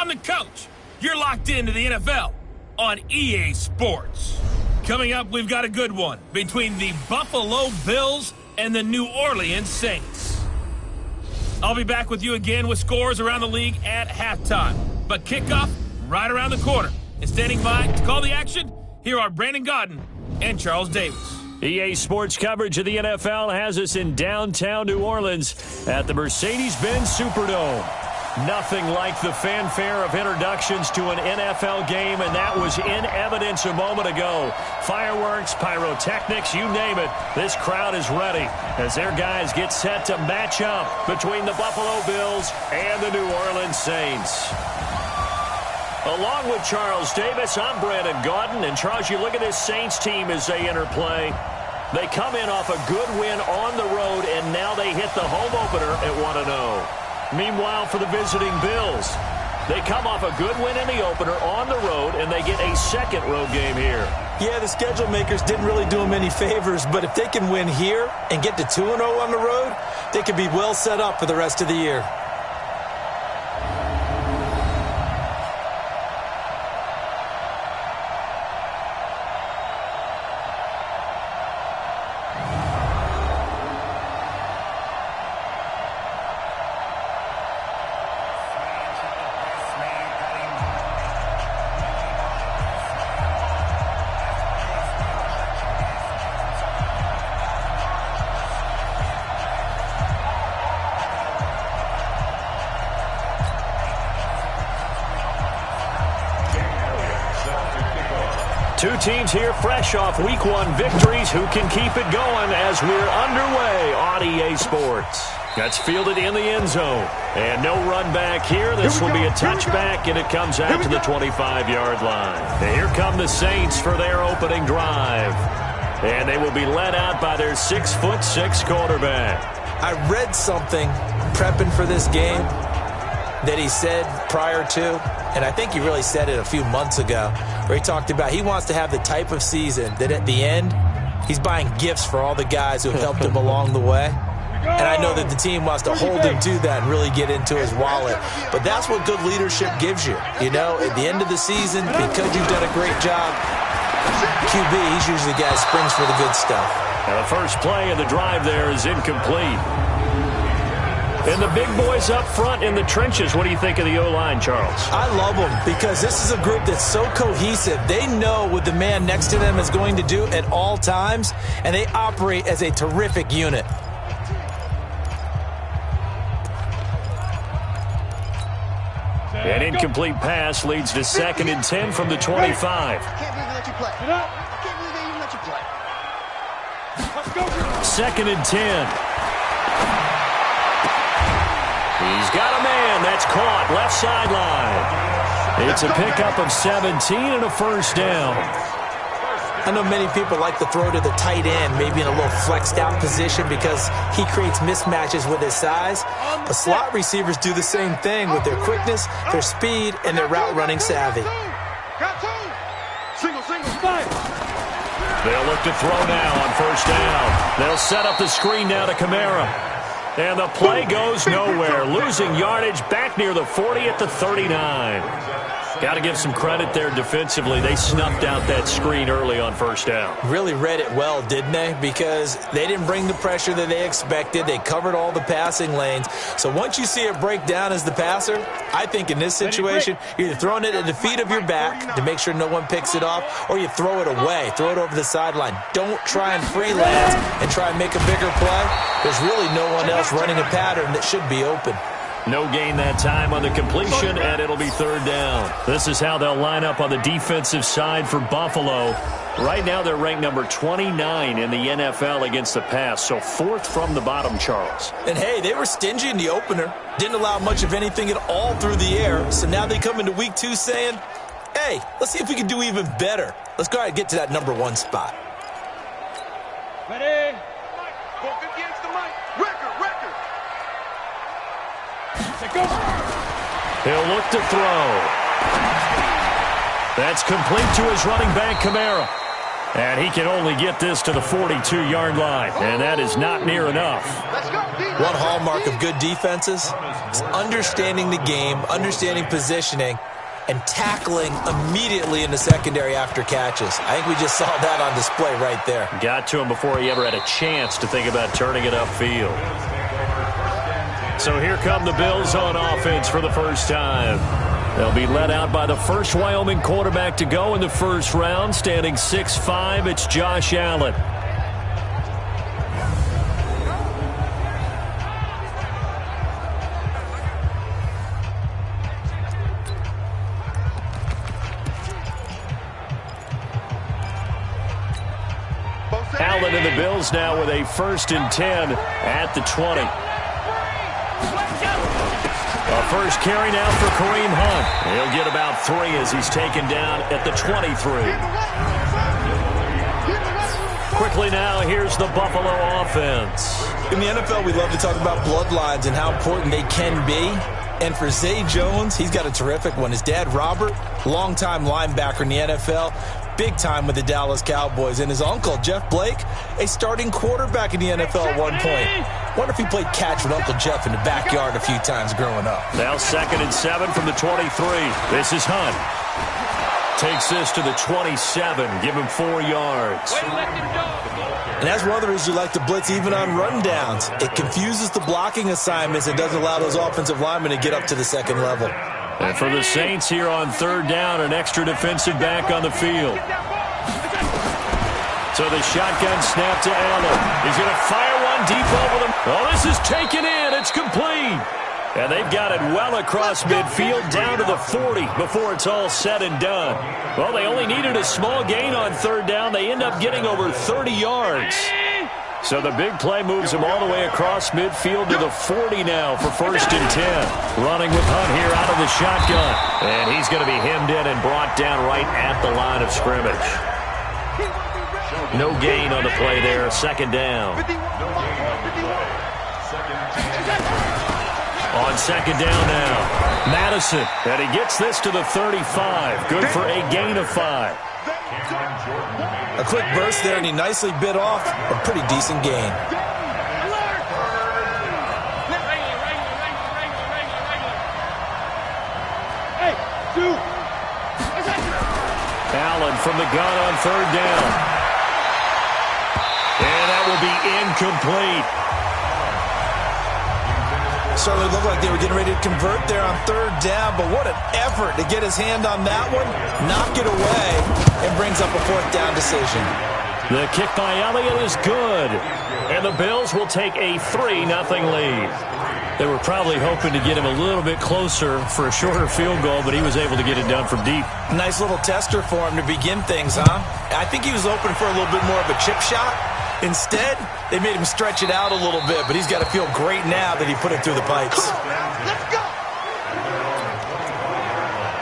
I'm the coach. You're locked into the NFL on EA Sports. Coming up, we've got a good one between the Buffalo Bills and the New Orleans Saints. I'll be back with you again with scores around the league at halftime. But kickoff right around the corner. And standing by to call the action, here are Brandon Godden and Charles Davis. EA Sports coverage of the NFL has us in downtown New Orleans at the Mercedes-Benz Superdome. Nothing like the fanfare of introductions to an NFL game, and that was in evidence a moment ago. Fireworks, pyrotechnics, you name it. This crowd is ready as their guys get set to match up between the Buffalo Bills and the New Orleans Saints. Along with Charles Davis, I'm Brandon Godden. And Charles, you look at this Saints team as they enter play. They come in off a good win on the road, and now they hit the home opener at 1-0. Meanwhile, for the visiting Bills, they come off a good win in the opener on the road, and they get a second road game here. Yeah, the schedule makers didn't really do them any favors, but if they can win here and get to 2-0 on the road, they could be well set up for the rest of the year. Two teams here fresh off Week 1 victories. Who can keep it going as we're underway on EA Sports? That's fielded in the end zone. And no run back here. This will be a touchback, and it comes out to the 25-yard line. And here come the Saints for their opening drive. And they will be led out by their 6'6" quarterback. I read something prepping for this game that he said prior to, and I think he really said it a few months ago, where he talked about he wants to have the type of season that at the end, he's buying gifts for all the guys who have helped him along the way. And I know that the team wants to hold him to that and really get into his wallet. But that's what good leadership gives you. You know, at the end of the season, because you've done a great job, QB, he's usually the guy who springs for the good stuff. And the first play of the drive there is incomplete. And the big boys up front in the trenches, what do you think of the O-line, Charles? I love them because this is a group that's so cohesive. They know what the man next to them is going to do at all times, and they operate as a terrific unit. An incomplete pass leads to 2nd and 10 from the 25. I can't believe they let you play. I can't believe they even let you play. 2nd and 10. He's got a man. That's caught. Left sideline. It's a pickup of 17 and a first down. I know many people like to throw to the tight end, maybe in a little flexed out position because he creates mismatches with his size. But slot receivers do the same thing with their quickness, their speed, and their route running savvy. They'll look to throw now on first down. They'll set up the screen now to Kamara. And the play goes nowhere. Losing yardage back near the 40 at the 39. Got to give some credit there defensively. They snuffed out that screen early on first down. Really read it well, didn't they? Because they didn't bring the pressure that they expected. They covered all the passing lanes. So once you see it break down as the passer, I think in this situation, you're either throwing it at the feet of your back to make sure no one picks it off, or you throw it away. Throw it over the sideline. Don't try and freelance and try and make a bigger play. There's really no one else running a pattern that should be open. No gain that time on the completion, and it'll be third down. This is how they'll line up on the defensive side for Buffalo. Right now, they're ranked number 29 in the NFL against the pass, so 4th from the bottom, Charles. And, hey, they were stingy in the opener. Didn't allow much of anything at all through the air. So now they come into Week 2 saying, hey, let's see if we can do even better. Let's go ahead and get to that number 1 spot. Ready? Go against the mic. Record. He'll look to throw. That's complete to his running back, Kamara. And he can only get this to the 42-yard line, and that is not near enough. Let's go. One hallmark of good defenses is understanding the game, understanding positioning, and tackling immediately in the secondary after catches. I think we just saw that on display right there. Got to him before he ever had a chance to think about turning it upfield. So here come the Bills on offense for the first time. They'll be led out by the first Wyoming quarterback to go in the first round, standing 6'5". It's Josh Allen. Allen and the Bills now with a 1st and 10 at the 20. A first carry now for Kareem Hunt. He'll get about 3 as he's taken down at the 23. Quickly now, here's the Buffalo offense. In the NFL, we love to talk about bloodlines and how important they can be. And for Zay Jones, he's got a terrific one. His dad, Robert, longtime linebacker in the NFL, big time with the Dallas Cowboys. And his uncle, Jeff Blake, a starting quarterback in the NFL at one point. Wonder if he played catch with Uncle Jeff in the backyard a few times growing up. Now 2nd and 7 from the 23. This is Hunt. Takes this to the 27. Give him 4 yards. And that's one of the reasons you like to blitz even on rundowns. It confuses the blocking assignments and doesn't allow those offensive linemen to get up to the second level. And for the Saints here on 3rd down, an extra defensive back on the field. So the shotgun snap to Allen. He's going to fire one deep over them. Oh, this is taken in. It's complete. And they've got it well across midfield down to the 40 before it's all said and done. Well, they only needed a small gain on 3rd down. They end up getting over 30 yards. So the big play moves them all the way across midfield to the 40 now for 1st and 10. Running with Hunt here out of the shotgun. And he's going to be hemmed in and brought down right at the line of scrimmage. No gain on the play there. 2nd down. On 2nd down now, Madison, and he gets this to the 35. Good for a gain of 5. A quick burst there, and he nicely bit off a pretty decent gain. Allen from the gun on 3rd down. And that will be incomplete. Certainly looked like they were getting ready to convert there on 3rd down, but what an effort to get his hand on that one, knock it away, and brings up a 4th down decision. The kick by Elliott is good, and the Bills will take a 3-0 lead. They were probably hoping to get him a little bit closer for a shorter field goal, but he was able to get it done from deep. Nice little tester for him to begin things, huh? I think he was open for a little bit more of a chip shot. Instead, they made him stretch it out a little bit, but he's got to feel great now that he put it through the pipes. Let's go.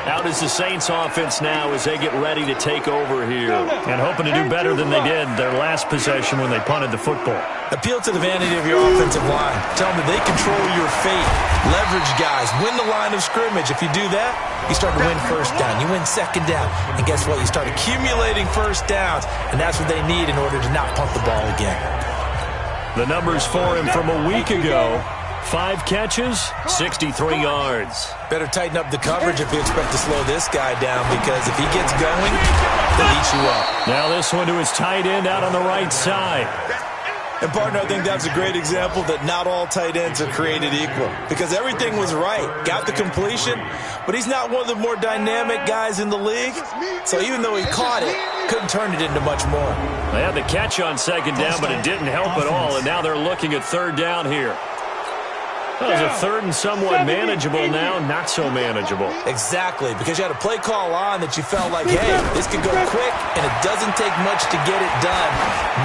Out is the Saints offense now as they get ready to take over here. And hoping to do better than they did their last possession when they punted the football. Appeal to the vanity of your offensive line. Tell them that they control your fate. Leverage guys. Win the line of scrimmage. If you do that, you start to win 1st down. You win 2nd down. And guess what? You start accumulating 1st downs. And that's what they need in order to not punt the ball again. The numbers for him from a week ago. 5 catches, 63 yards. Better tighten up the coverage if you expect to slow this guy down, because if he gets going, they'll eat you up. Now this one to his tight end out on the right side. And, partner, I think that's a great example that not all tight ends are created equal, because everything was right. Got the completion, but he's not one of the more dynamic guys in the league. So even though he caught it, couldn't turn it into much more. They had the catch on 2nd down, but it didn't help at all, and now they're looking at 3rd down here. Well, it was a 3rd and somewhat manageable now, not so manageable. Exactly, because you had a play call on that you felt like, hey, this could go quick, and it doesn't take much to get it done.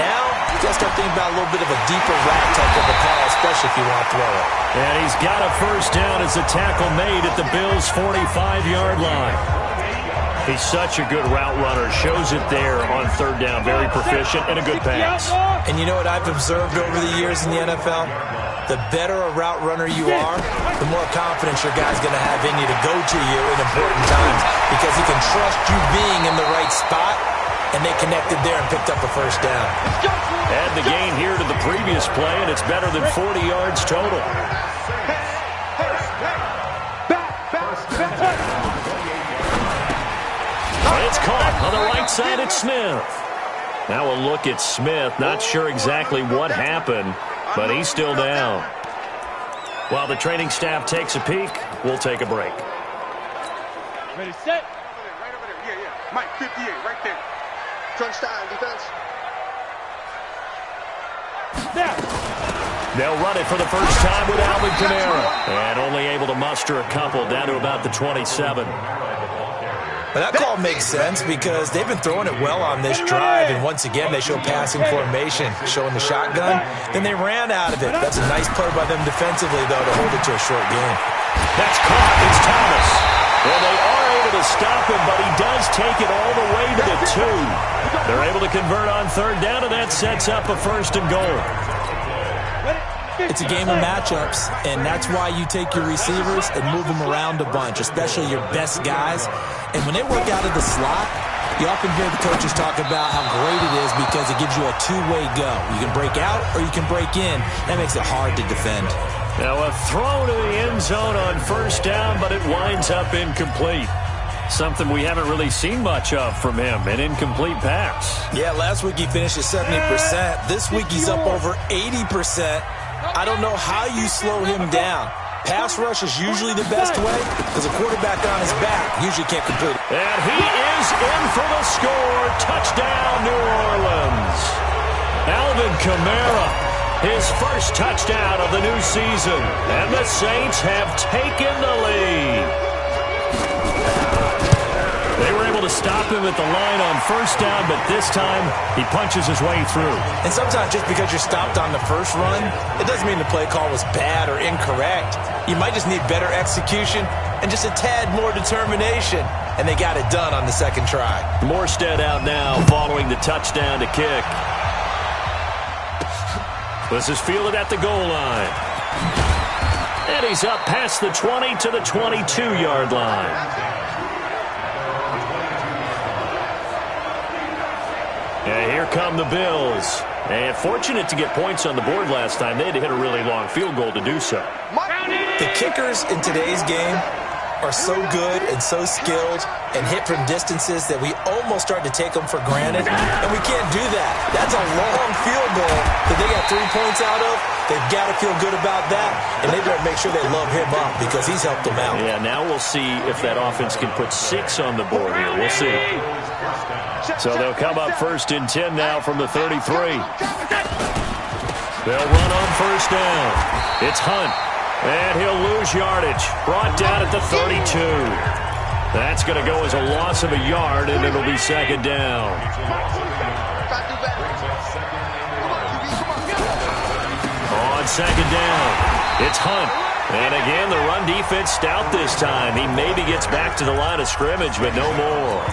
Now, you got to start thinking about a little bit of a deeper route type of a call, especially if you want to throw it. And he's got a 1st down as the tackle made at the Bills' 45-yard line. He's such a good route runner. Shows it there on 3rd down. Very proficient and a good pass. And you know what I've observed over the years in the NFL? The better a route runner you are, the more confidence your guy's going to have in you to go to you in important times, because he can trust you being in the right spot and they connected there and picked up a first down. Add the gain here to the previous play, and it's better than 40 yards total. It's caught on the right side. It's Smith. Now a look at Smith. Not sure exactly what happened, but he's still down. While the training staff takes a peek, we'll take a break. Ready, set. Right over there. Yeah. Mike, 58, right there. Crunch time, defense. They'll run it for the first time with Alvin Kamara. And only able to muster a couple down to about the 27. But that call makes sense because they've been throwing it well on this drive, and once again they show passing formation, showing the shotgun. Then they ran out of it. That's a nice play by them defensively, though, to hold it to a short game. That's caught. It's Thomas. Well, they are able to stop him, but he does take it all the way to the 2. They're able to convert on third down, and that sets up a first and goal. It's a game of matchups, and that's why you take your receivers and move them around a bunch, especially your best guys. And when they work out of the slot, you often hear the coaches talk about how great it is because it gives you a two-way go. You can break out or you can break in. That makes it hard to defend. Now a throw to the end zone on first down, but it winds up incomplete. Something we haven't really seen much of from him, an incomplete pass. Yeah, last week he finished at 70%. This week he's up over 80%. I don't know how you slow him down. Pass rush is usually the best way because a quarterback on his back usually can't complete it. And he is in for the score. Touchdown, New Orleans. Alvin Kamara, his first touchdown of the new season. And the Saints have taken the lead. They were able to stop him at the line on first down, but this time he punches his way through. And sometimes just because you're stopped on the first run, it doesn't mean the play call was bad or incorrect. You might just need better execution and just a tad more determination. And they got it done on the second try. Morstead out now following the touchdown to kick. This is fielded at the goal line. And he's up past the 20 to the 22-yard line. And here come the Bills. And fortunate to get points on the board last time. They had to hit a really long field goal to do so. The kickers in today's game are so good and so skilled and hit from distances that we almost start to take them for granted. And we can't do that. That's a long field goal that they got 3 points out of. They've got to feel good about that. And they better make sure they love him up because he's helped them out. Yeah, now we'll see if that offense can put 6 on the board here. We'll see. So they'll come up first and 10 now from the 33. They'll run on first down. It's Hunt. And he'll lose yardage. Brought down at the 32. That's going to go as a loss of a yard, and it'll be second down. On second down, it's Hunt. And again, the run defense stout this time. He maybe gets back to the line of scrimmage, but no more.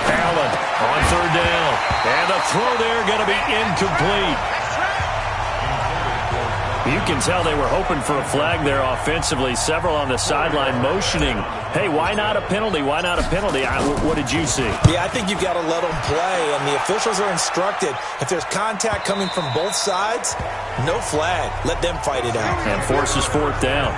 Allen on third down. And the throw there going to be incomplete. You can tell they were hoping for a flag there offensively. Several on the sideline motioning, hey, why not a penalty? Why not a penalty? What did you see? Yeah, I think you've got to let them play, and the officials are instructed. If there's contact coming from both sides, no flag. Let them fight it out. And forces fourth down.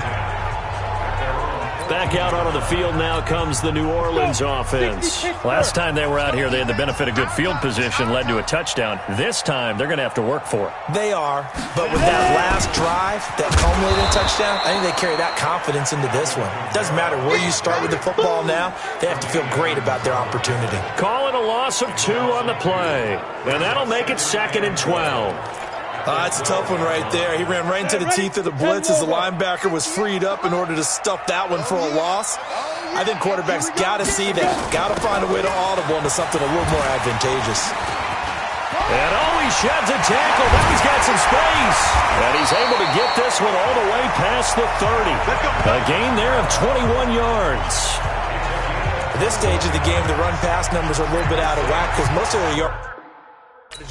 Back out onto the field now comes the New Orleans offense. Last time they were out here, they had the benefit of good field position, led to a touchdown. This time, they're going to have to work for it. They are, but with that last drive, that culminating touchdown, I think they carry that confidence into this one. It doesn't matter where you start with the football now. They have to feel great about their opportunity. Call it a loss of 2 on the play, and that'll make it second and 12. That's a tough one right there. He ran right into the teeth of the blitz as the linebacker was freed up in order to stuff that one for a loss. I think quarterbacks got to see that. Got to find a way to audible into something a little more advantageous. And he sheds a tackle. Now he's got some space. And he's able to get this one all the way past the 30. A gain there of 21 yards. At this stage of the game, the run-pass numbers are a little bit out of whack because most of their yards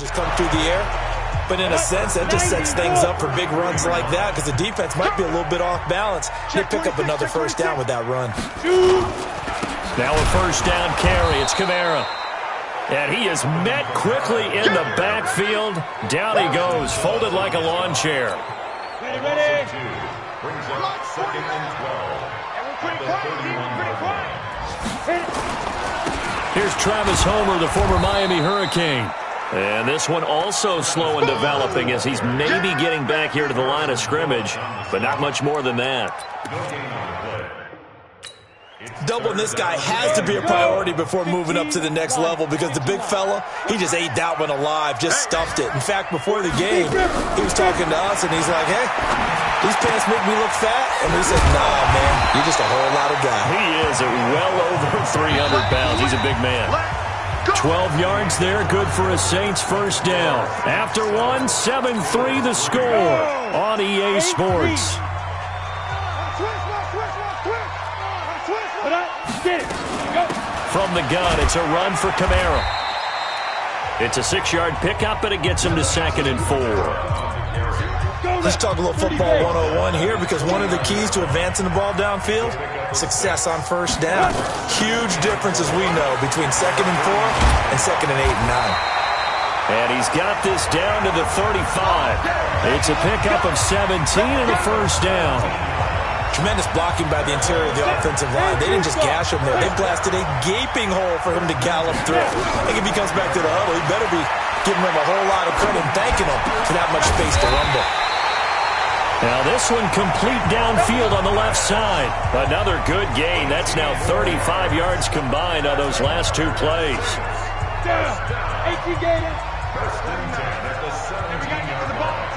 just come through the air. But in a sense, that just sets things up for big runs like that because the defense might be a little bit off balance. They pick up another first down with that run. Now a first down carry. It's Kamara. And he is met quickly in the backfield. Down he goes, folded like a lawn chair. Ready. Brings up 2nd and 12. Here's Travis Homer, the former Miami Hurricane. And this one also slow and developing as he's maybe getting back here to the line of scrimmage, but not much more than that. Doubling this guy has to be a priority before moving up to the next level because the big fella, he just ate that one alive, just stuffed it. In fact, before the game, he was talking to us, and he's like, hey, these pants make me look fat? And we said, nah, man, you're just a whole lot of guy. He is at well over 300 pounds. He's a big man. 12 yards there, good for a Saints first down. After one, 7-3 the score on EA Sports. From the gun, it's a run for Kamara. It's a 6-yard pickup, and it gets him to 2nd and 4. Let's talk a little football 101 here because one of the keys to advancing the ball downfield, success on first down. Huge difference, as we know, between 2nd and 4 and 2nd and 8 and 9. And he's got this down to the 35. It's a pickup of 17 and a first down. Tremendous blocking by the interior of the offensive line. They didn't just gash him there. They blasted a gaping hole for him to gallop through. I think if he comes back to the huddle, he better be giving him a whole lot of credit and thanking him for that much space to rumble. Now this one complete downfield on the left side. Another good gain. That's now 35 yards combined on those last two plays. First and 10 at the 17-yard line.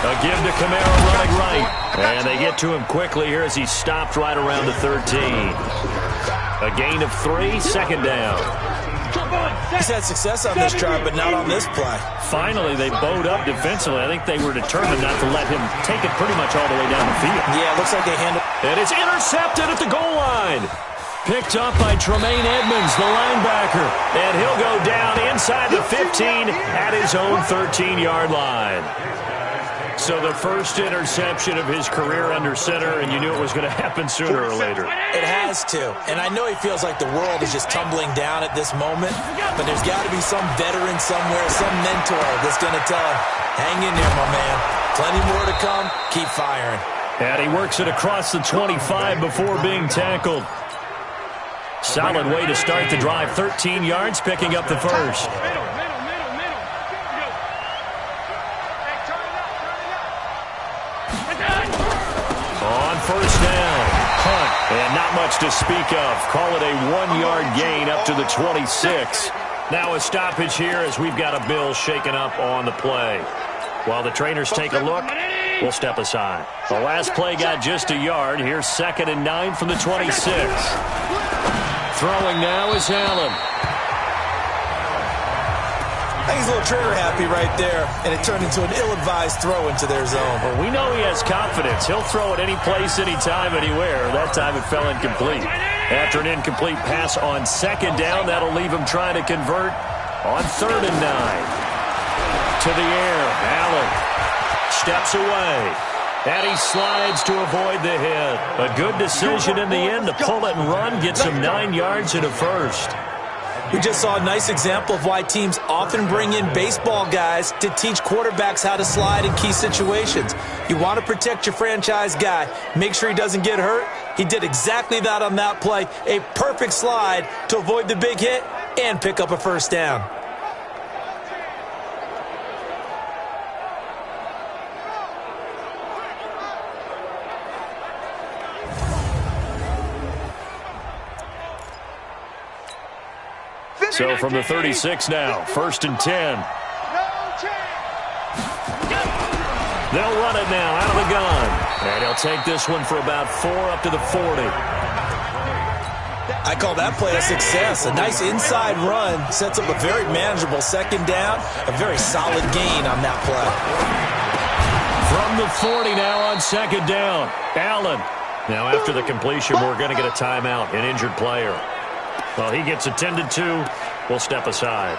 A give to Kamara running right. And they get to him quickly here as he stopped right around the 13. A gain of 3, 2nd down. He's had success on this drive, but not on this play. Finally, they bowed up defensively. I think they were determined not to let him take it pretty much all the way down the field. Yeah, it looks like they handled. And it's intercepted at the goal line. Picked up by Tremaine Edmonds, the linebacker. And he'll go down inside the 15 at his own 13-yard line. So the first interception of his career under center, and you knew it was going to happen sooner or later. It has to. And I know he feels like the world is just tumbling down at this moment, but there's got to be some veteran somewhere, some mentor that's going to tell him, hang in there, my man. Plenty more to come. Keep firing. And he works it across the 25 before being tackled. Solid way to start the drive. 13 yards, picking up the first. On first down, punt, and not much to speak of. Call it a 1-yard gain up to the 26. Now a stoppage here as we've got a Bill shaken up on the play. While the trainers take a look, we'll step aside. The last play got just a yard. Here's 2nd and 9 from the 26. Throwing now is Allen. I think he's a little trigger happy right there, and it turned into an ill-advised throw into their zone. Well, we know he has confidence. He'll throw it any place, anytime, anywhere. That time it fell incomplete. After an incomplete pass on 2nd down, that'll leave him trying to convert on 3rd and 9. To the air, Allen steps away. And he slides to avoid the hit. A good decision in the end to pull it and run. Gets him 9 yards and a first. We just saw a nice example of why teams often bring in baseball guys to teach quarterbacks how to slide in key situations. You want to protect your franchise guy. Make sure he doesn't get hurt. He did exactly that on that play. A perfect slide to avoid the big hit and pick up a first down. So from the 36 now, 1st and 10. They'll run it now out of the gun. And he'll take this one for about 4 up to the 40. I call that play a success. A nice inside run sets up a very manageable 2nd down. A very solid gain on that play. From the 40 now on 2nd down, Allen. Now after the completion, we're going to get a timeout, an injured player. Well, he gets attended to, will step aside.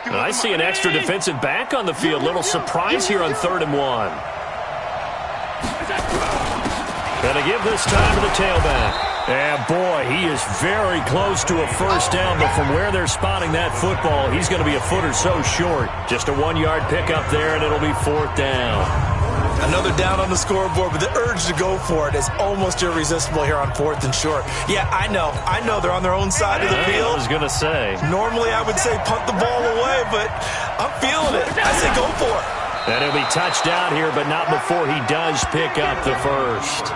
I see an extra defensive back on the field. Little surprise here on 3rd and 1. Going to give this time to the tailback. And boy, he is very close to a first down, but from where they're spotting that football, he's going to be a foot or so short. Just a 1-yard pickup there, and it'll be 4th down. Another down on the scoreboard, but the urge to go for it is almost irresistible here on 4th and short. Yeah, I know they're on their own side of the field. I was going to say. Normally I would say punt the ball away, but I'm feeling it. I say go for it. And he'll be touched out here, but not before he does pick up the first.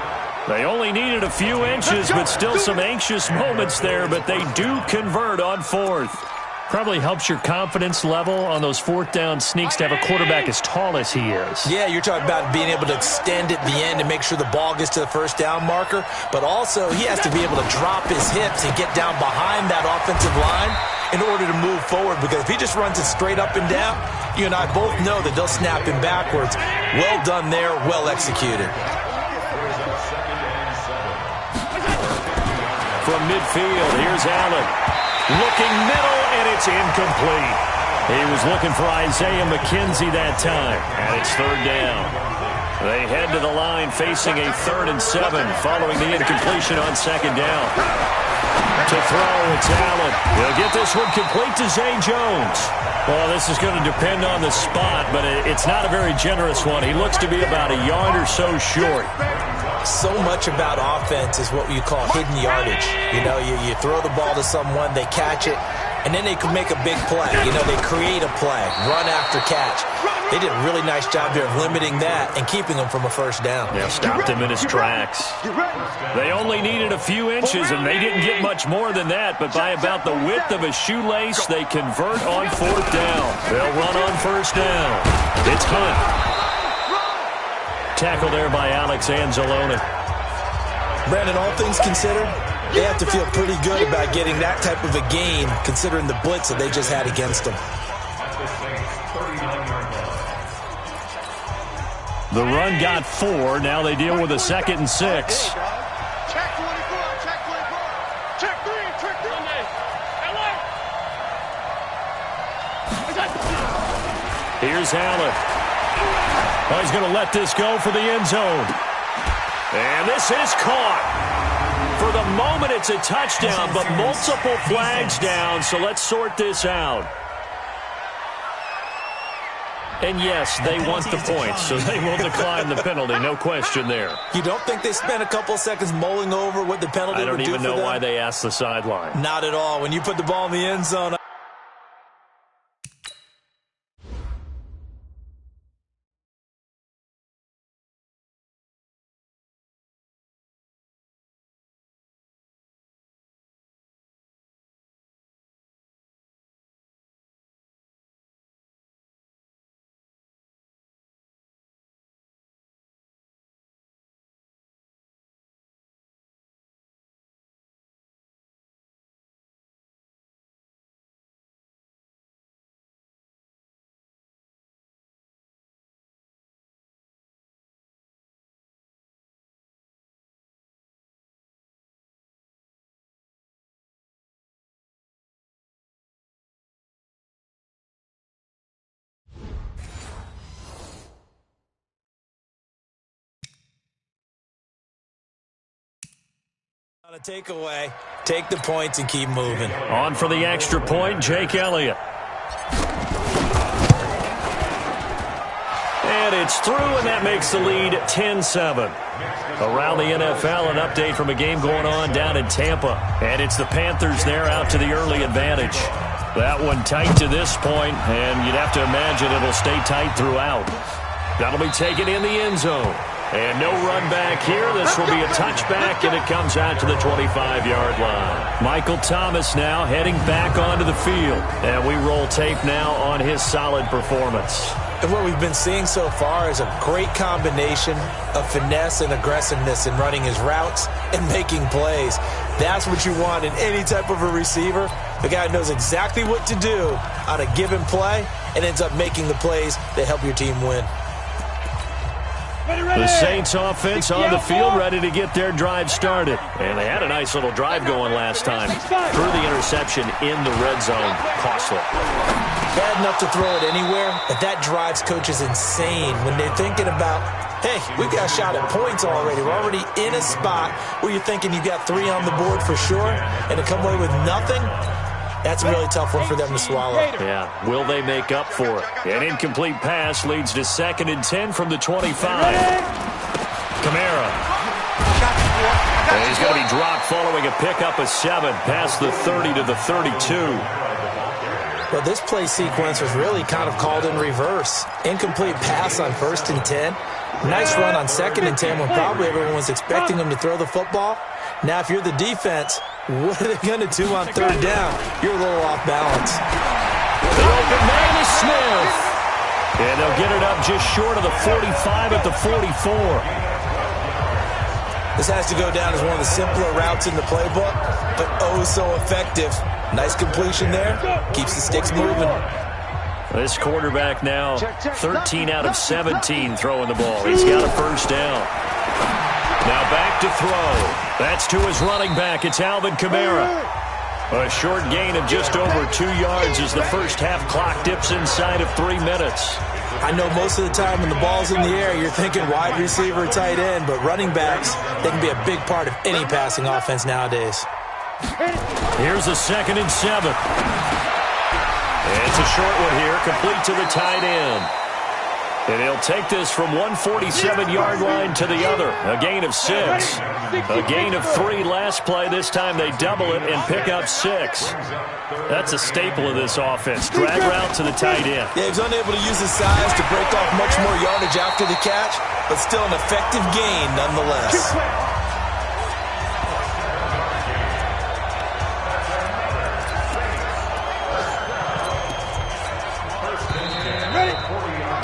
They only needed a few inches, but still some anxious moments there, but they do convert on 4th. Probably helps your confidence level on those 4th down sneaks to have a quarterback as tall as he is. Yeah, you're talking about being able to extend at the end and make sure the ball gets to the first down marker, but also he has to be able to drop his hips and get down behind that offensive line in order to move forward, because if he just runs it straight up and down, you and I both know that they'll snap him backwards. Well done there, well executed. From midfield, here's Allen. Looking middle, and it's incomplete. He was looking for Isaiah McKenzie that time, and it's 3rd down. They head to the line facing a 3rd and 7 following the incompletion on 2nd down. To throw, it's Allen. He'll get this one complete to Zay Jones. Well, this is going to depend on the spot, but it's not a very generous one. He looks to be about a yard or so short. So much about offense is what you call hidden yardage. You know, you throw the ball to someone, they catch it, and then they can make a big play. You know, they create a play, run after catch. They did a really nice job here of limiting that and keeping him from a first down. Yeah, stopped him in his tracks. They only needed a few inches, and they didn't get much more than that, but by about the width of a shoelace, they convert on 4th down. They'll run on 1st down. It's Hunt. Tackle there by Alex Anzalone. Brandon, all things considered, they have to feel pretty good about getting that type of a gain, considering the blitz that they just had against them. The run got 4. Now they deal with a 2nd and 6. Check 24, check 24. Check 3, check 3. Here's Allen. Oh, he's going to let this go for the end zone. And this is caught. For the moment, it's a touchdown, but multiple flags down, so let's sort this out. And yes, they want the points, so they will decline the penalty, no question there. You don't think they spent a couple seconds mulling over what the penalty would do for them? I don't even know why they asked the sideline. Not at all. When you put the ball in the end zone, on a takeaway, take the points and keep moving. On for the extra point, Jake Elliott. And it's through, and that makes the lead 10-7. Around the NFL, an update from a game going on down in Tampa. And it's the Panthers there out to the early advantage. That one tight to this point, and you'd have to imagine it'll stay tight throughout. That'll be taken in the end zone. And no run back here. This will be a touchback, and it comes out to the 25-yard line. Michael Thomas now heading back onto the field. And we roll tape now on his solid performance. And what we've been seeing so far is a great combination of finesse and aggressiveness in running his routes and making plays. That's what you want in any type of a receiver. The guy knows exactly what to do on a given play and ends up making the plays that help your team win. The Saints offense on the field, ready to get their drive started. And they had a nice little drive going last time. Threw the interception in the red zone. Costly. Bad enough to throw it anywhere, but that drives coaches insane when they're thinking about, hey, we've got a shot at points already. We're already in a spot where you're thinking you got 3 on the board for sure, and to come away with nothing, that's a really tough one for them to swallow. Yeah, will they make up for it? An incomplete pass leads to 2nd and 10 from the 25. Kamara. And he's going to be dropped following a pickup of 7 past the 30 to the 32. Well, this play sequence was really kind of called in reverse. Incomplete pass on 1st and 10. Nice run on 2nd and 10 when probably everyone was expecting him to throw the football. Now, if you're the defense, what are they going to do on 3rd down? You're a little off balance. The open man is Smith. And they'll get it up just short of the 45 at the 44. This has to go down as one of the simpler routes in the playbook, but oh so effective. Nice completion there. Keeps the sticks moving. This quarterback now 13 out of 17 throwing the ball. He's got a 1st down. Now back to throw. That's to his running back. It's Alvin Kamara. A short gain of just over 2 yards as the first half clock dips inside of 3 minutes. I know most of the time when the ball's in the air, you're thinking wide receiver, tight end, but running backs, they can be a big part of any passing offense nowadays. Here's a 2nd and 7. It's a short one here, complete to the tight end. And he'll take this from 147-yard line to the other. A gain of 6. A gain of 3 last play. This time they double it and pick up 6. That's a staple of this offense. Drag route to the tight end. Yeah, he was unable to use his size to break off much more yardage after the catch, but still an effective gain nonetheless.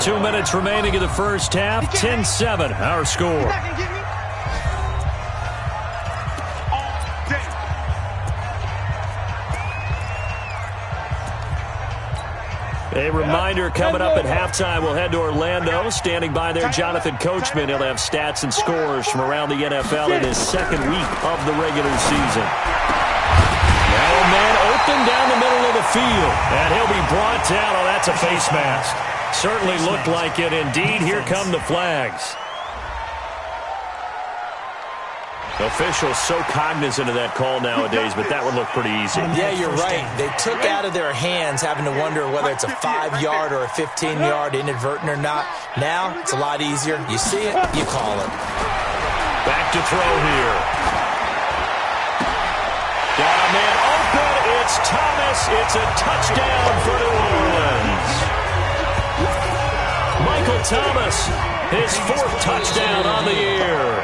2 minutes remaining in the first half. 10-7, our score. A reminder, coming up at halftime, we'll head to Orlando. Standing by there, Jonathan Coachman. He'll have stats and scores from around the NFL in his 2nd week of the regular season. Now a man open down the middle of the field, and he'll be brought down. Oh, that's a face mask. Certainly looked like it. Indeed, here come the flags. Officials so cognizant of that call nowadays, but that would look pretty easy. Yeah, you're right. They took out of their hands having to wonder whether it's a 5-yard or a 15-yard, inadvertent or not. Now, it's a lot easier. You see it, you call it. Back to throw here. Got a man open. It's Thomas. It's a touchdown for New Orleans. Michael Thomas, his 4th touchdown on the year.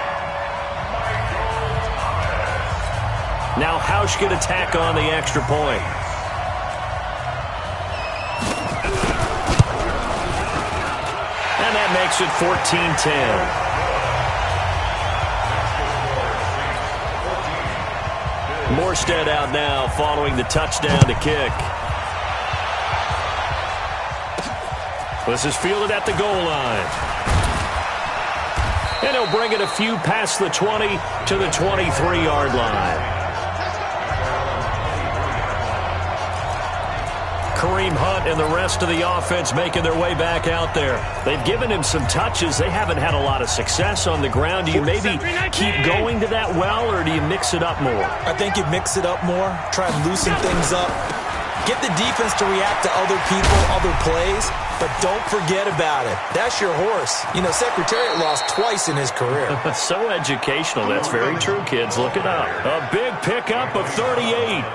Now Hausch can attack on the extra point. And that makes it 14-10. Morstead out now following the touchdown to kick. This is fielded at the goal line. And he'll bring it a few past the 20 to the 23-yard line. Kareem Hunt and the rest of the offense making their way back out there. They've given him some touches. They haven't had a lot of success on the ground. Do you maybe keep going to that well, or do you mix it up more? I think you mix it up more, try and loosen things up. Get the defense to react to other people, other plays, but don't forget about it. That's your horse. You know, Secretariat lost twice in his career. So educational. That's very true, kids. Look it up. A big pickup of 38.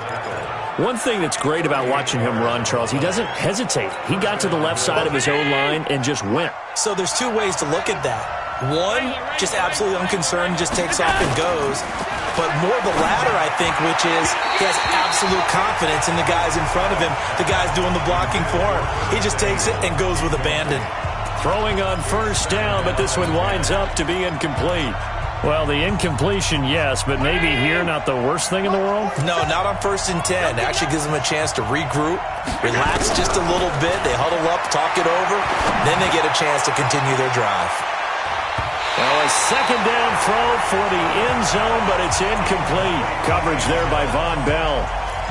One thing that's great about watching him run, Charles, he doesn't hesitate. He got to the left side of his own line and just went. So there's 2 ways to look at that. One, just absolutely unconcerned, just takes off and goes. But more the latter, I think, which is he has absolute confidence in the guys in front of him, the guys doing the blocking for him. He just takes it and goes with abandon. Throwing on 1st down, but this one winds up to be incomplete. Well, the incompletion, yes, but maybe here not the worst thing in the world? No, not on 1st and 10. It actually gives them a chance to regroup, relax just a little bit. They huddle up, talk it over. Then they get a chance to continue their drive. Well, a second down throw for the end zone, but it's incomplete. Coverage there by Von Bell.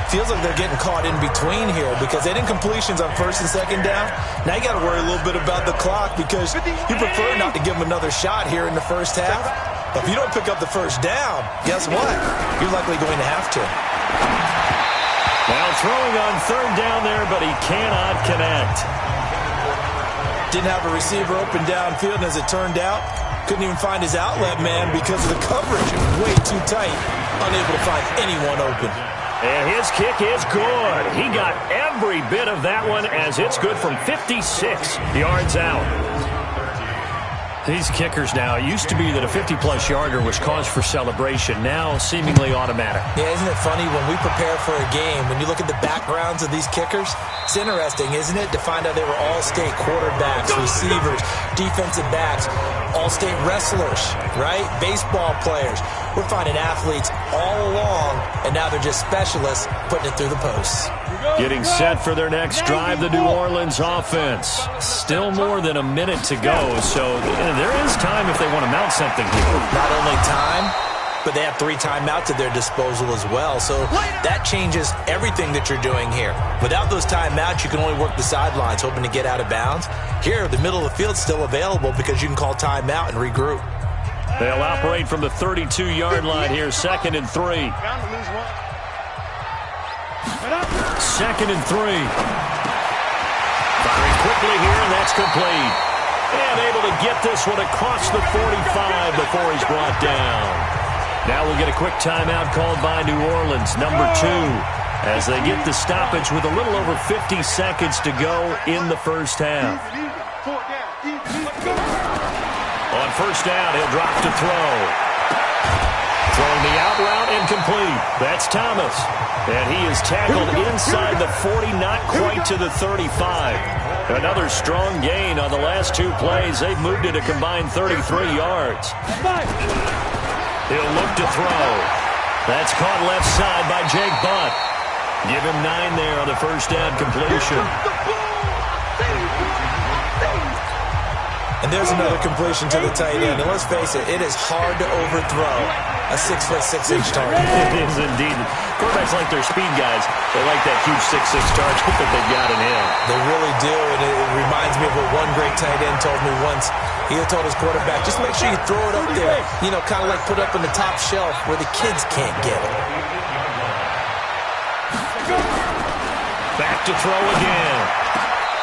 Feels like they're getting caught in between here because they did incompletions on first and second down. Now you got to worry a little bit about the clock because you prefer not to give them another shot here in the first half. But if you don't pick up the first down, guess what? You're likely going to have to. Now throwing on third down there, but he cannot connect. Didn't have a receiver open downfield, and as it turned out, couldn't even find his outlet man because of the coverage. It was way too tight, unable to find anyone open. And his kick is good. He got every bit of that one as it's good from 56 yards out. These kickers now, it used to be that a 50-plus yarder was cause for celebration. Now, seemingly automatic. Yeah, isn't it funny when we prepare for a game, when you look at the backgrounds of these kickers, it's interesting, isn't it, to find out they were all-state quarterbacks, receivers, defensive backs, all-state wrestlers, right? Baseball players. We're finding athletes all along, and now they're just specialists putting it through the posts. Getting set for their next drive, the New Orleans offense. Still more than a minute to go, so there is time if they want to mount something here. Not only time, but they have 3 timeouts at their disposal as well, so that changes everything that you're doing here. Without those timeouts, you can only work the sidelines, hoping to get out of bounds. Here, the middle of the field's still available because you can call timeout and regroup. They'll operate from the 32-yard line here, 2nd and 3. Second and 3. Firing quickly here, and that's complete. And able to get this one across the 45 before he's brought down. Now we'll get a quick timeout called by New Orleans, number 2, as they get the stoppage with a little over 50 seconds to go in the first half. On first down, he'll drop to throw. Throwing the out route, incomplete. That's Thomas. And he is tackled inside the 40, not quite to the 35. Another strong gain on the last 2 plays. They've moved it a combined 33 yards. He'll look to throw. That's caught left side by Jake Butt. Give him 9 there on the first down completion. And there's another completion to the tight end. And let's face it, it is hard to overthrow a 6'6" target. It is indeed. Quarterbacks like their speed guys. They like that huge 6'6" target that they've got in him. They really do, and it reminds me of what one great tight end told me once. He told his quarterback, just make sure you throw it up there. You know, kind of like put up in the top shelf where the kids can't get it. Back to throw again.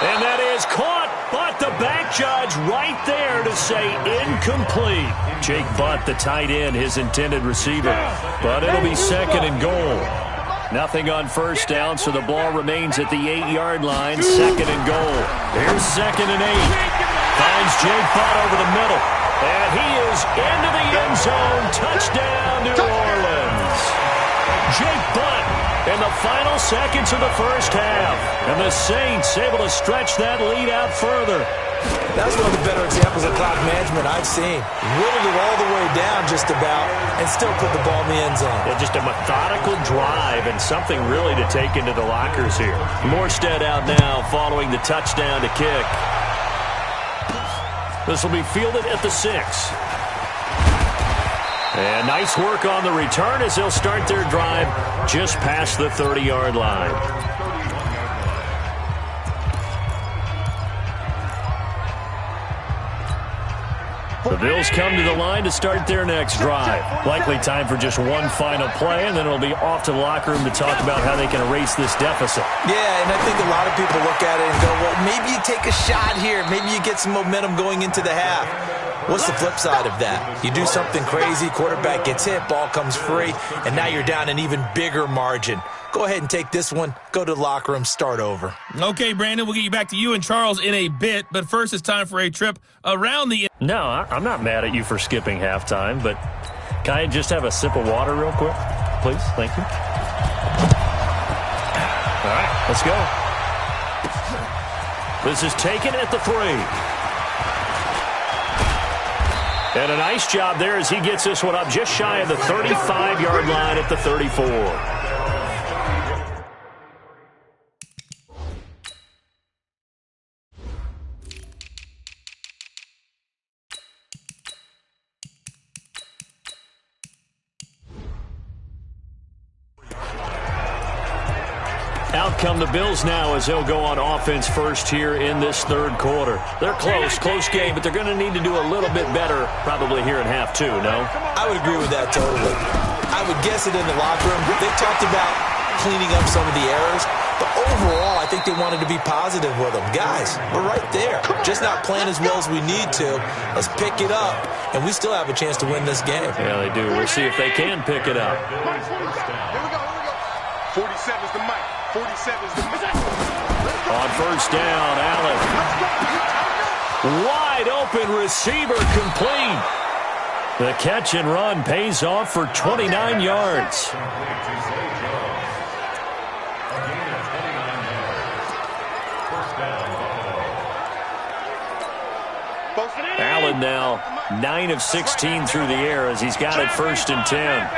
And that is caught, but the back judge right there to say incomplete. Jake Butt, the tight end, his intended receiver. But it'll be 2nd and goal. Nothing on first down, so the ball remains at the 8-yard line. 2nd and goal. Here's 2nd and 8. Finds Jake Butt over the middle. And he is into the end zone. Touchdown, New Orleans. Jake Butt in the final seconds of the first half. And the Saints able to stretch that lead out further. That's one of the better examples of clock management I've seen. Whittled it all the way down just about and still put the ball in the end zone. Yeah, just a methodical drive and something really to take into the lockers here. Morstead out now following the touchdown to kick. This will be fielded at the 6. And nice work on the return as they'll start their drive just past the 30-yard line. The Bills come to the line to start their next drive. Likely time for just one final play, and then it'll be off to the locker room to talk about how they can erase this deficit. Yeah, and I think a lot of people look at it and go, well, maybe you take a shot here. Maybe you get some momentum going into the half. What's the flip side of that? You do something crazy, quarterback gets hit, ball comes free, and now you're down an even bigger margin. Go ahead and take this one, go to the locker room, start over. Okay, Brandon, we'll get you back to you and Charles in a bit, but first it's time for a trip around the... No, I'm not mad at you for skipping halftime, but can I just have a sip of water real quick? Please, thank you. All right, let's go. This is taken at the 3. And a nice job there as he gets this one up just shy of the 35-yard line at the 34. Out come the Bills now as they'll go on offense first here in this third quarter. They're close game, but they're going to need to do a little bit better probably here in half two, no? I would agree with that totally. I would guess it in the locker room. They talked about cleaning up some of the errors, but overall I think they wanted to be positive with them. Guys, we're right there. Just not playing as well as we need to. Let's pick it up, and we still have a chance to win this game. Yeah, they do. We'll see if they can pick it up. Here we go. 47's the mic. 47's the mic. On first down, Allen. Wide open receiver complete. The catch and run pays off for 29 yards. Allen now 9 of 16 through the air as he's got it first and 10.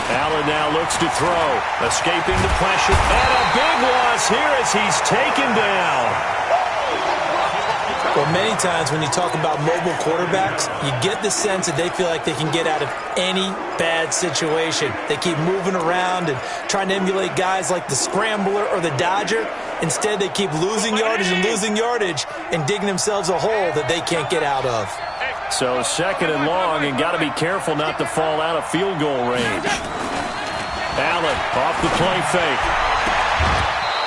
Allen now looks to throw, escaping the pressure, and a big loss here as he's taken down. Well, many times when you talk about mobile quarterbacks, you get the sense that they feel like they can get out of any bad situation. They keep moving around and trying to emulate guys like the Scrambler or the Dodger. Instead, they keep losing yardage and digging themselves a hole that they can't get out of. So second and long, and got to be careful not to fall out of field goal range. Allen off the play fake.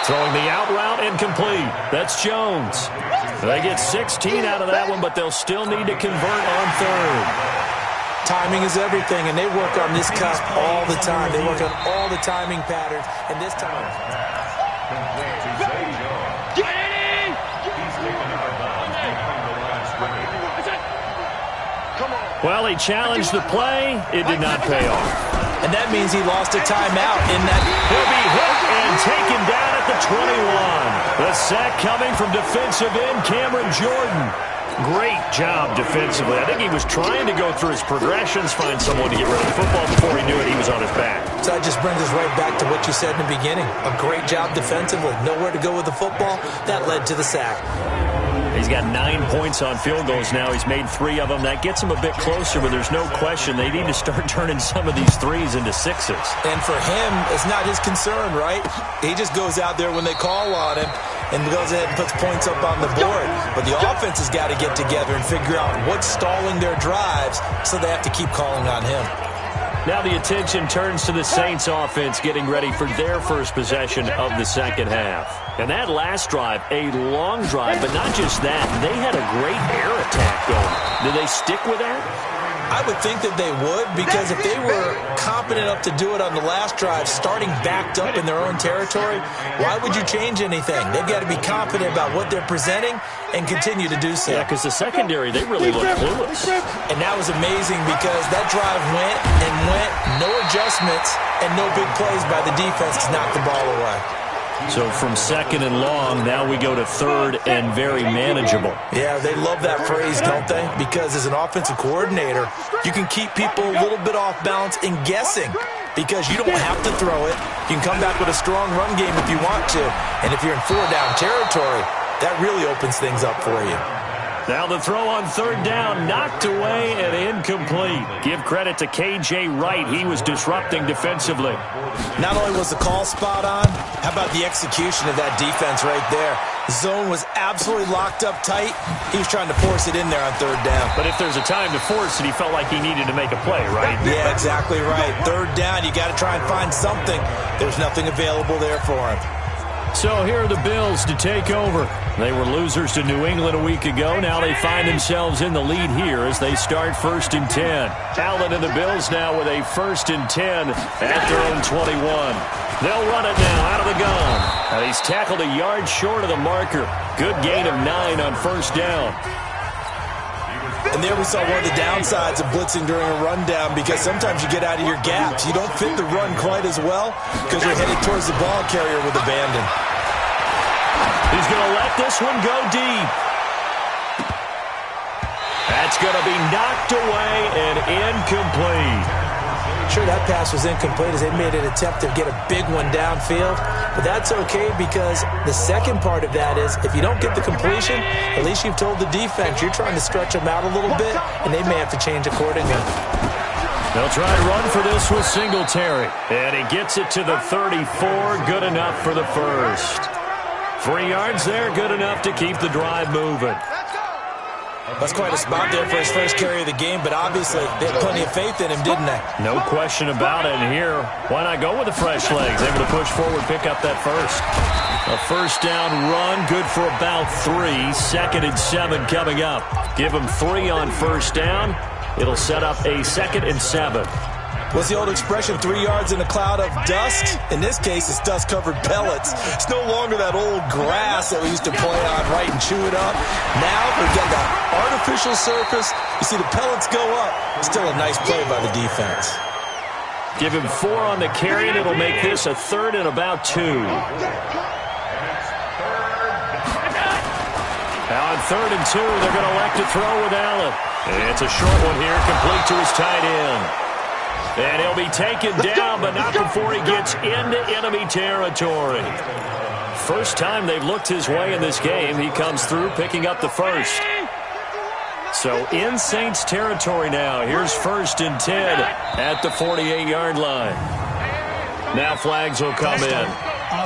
Throwing the out route incomplete. That's Jones. They get 16 out of that one, but they'll still need to convert on third. Timing is everything, and they work on this cut all the time. They work on all the timing patterns, and this time... Well, he challenged the play. It did not pay off. And that means he lost a timeout in that. He'll be hit and taken down at the 21. The sack coming from defensive end Cameron Jordan. Great job defensively. I think he was trying to go through his progressions, find someone to get rid of the football. Before he knew it, he was on his back. So that just brings us right back to what you said in the beginning. A great job defensively. Nowhere to go with the football. That led to the sack. He's got 9 points on field goals now. He's made 3 of them. That gets him a bit closer, but there's no question they need to start turning some of these threes into sixes. And for him, it's not his concern, right? He just goes out there when they call on him and goes ahead and puts points up on the board. But the offense has got to get together and figure out what's stalling their drives, so they have to keep calling on him. Now the attention turns to the Saints offense getting ready for their first possession of the second half. And that last drive, a long drive, but not just that. They had a great air attack going. Do they stick with that? I would think that they would, because if they were competent enough to do it on the last drive, starting backed up in their own territory, why would you change anything? They've got to be confident about what they're presenting and continue to do so. Yeah, because the secondary, they really look clueless. And that was amazing because that drive went, no adjustments, and no big plays by the defense to knock the ball away. So from second and long, now we go to third and very manageable. Yeah, they love that phrase, don't they? Because as an offensive coordinator, you can keep people a little bit off balance and guessing because you don't have to throw it. You can come back with a strong run game if you want to. And if you're in 4-down territory, that really opens things up for you. Now the throw on third down, knocked away and incomplete. Give credit to K.J. Wright. He was disrupting defensively. Not only was the call spot on, how about the execution of that defense right there? The zone was absolutely locked up tight. He was trying to force it in there on third down. But if there's a time to force it, he felt like he needed to make a play, right? Yeah, exactly right. Third down, you got to try and find something. There's nothing available there for him. So here are the Bills to take over. They were losers to New England a week ago. Now they find themselves in the lead here as they start first and 10. Allen and the Bills now with a first and 10 at their own 21. They'll run it now out of the gun. And he's tackled a yard short of the marker. Good gain of 9 on first down. And there we saw one of the downsides of blitzing during a rundown, because sometimes you get out of your gaps. You don't fit the run quite as well because you're headed towards the ball carrier with abandon. He's going to let this one go deep. That's going to be knocked away and incomplete. Sure, that pass was incomplete as they made an attempt to get a big one downfield. But that's okay, because the second part of that is if you don't get the completion, at least you've told the defense you're trying to stretch them out a little bit, and they may have to change accordingly. They'll try and run for this with Singletary. And he gets it to the 34. Good enough for the first. 3 yards there, good enough to keep the drive moving. That's quite a spot there for his first carry of the game, but obviously they had plenty of faith in him, didn't they? No question about it. And here, why not go with the fresh legs? Able to push forward, pick up that first. A first down run, good for about 3. 2nd and 7 coming up. Give him 3 on first down. It'll set up a 2nd and 7. What's the old expression, 3 yards in a cloud of dust? In this case, it's dust-covered pellets. It's no longer that old grass that we used to play on, right, and chew it up. Now we've got the artificial surface. You see the pellets go up. Still a nice play by the defense. Give him 4 on the carry, and it'll make this a 3rd and about 2. Now on 3rd and 2, they're going to elect to throw with Allen. It's a short one here, complete to his tight end. And he'll be taken down, but not before he gets into enemy territory. First time they've looked his way in this game. He comes through, picking up the first. So in Saints territory now. Here's 1st and 10 at the 48-yard line. Now flags will come in.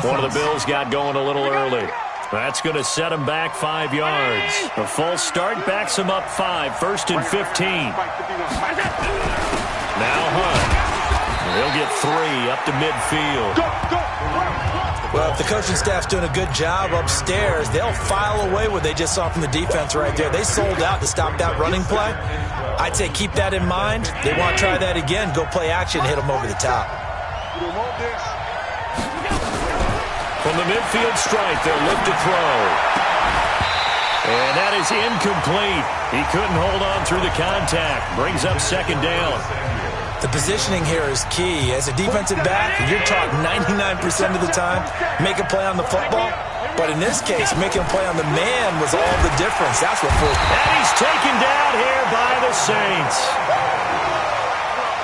One of the Bills got going a little early. That's going to set him back 5 yards. A false start backs him up 5. 1st and 15. Now Hunt. He'll get 3 up to midfield. Well, if the coaching staff's doing a good job upstairs, they'll file away what they just saw from the defense right there. They sold out to stop that running play. I'd say keep that in mind. They want to try that again. Go play action, hit them over the top. From the midfield stripe, they'll look to throw. And that is incomplete. He couldn't hold on through the contact. Brings up 2nd down. The positioning here is key. As a defensive back, you're taught 99% of the time, make a play on the football. But in this case, making a play on the man was all the difference. That's what fooled. And he's taken down here by the Saints.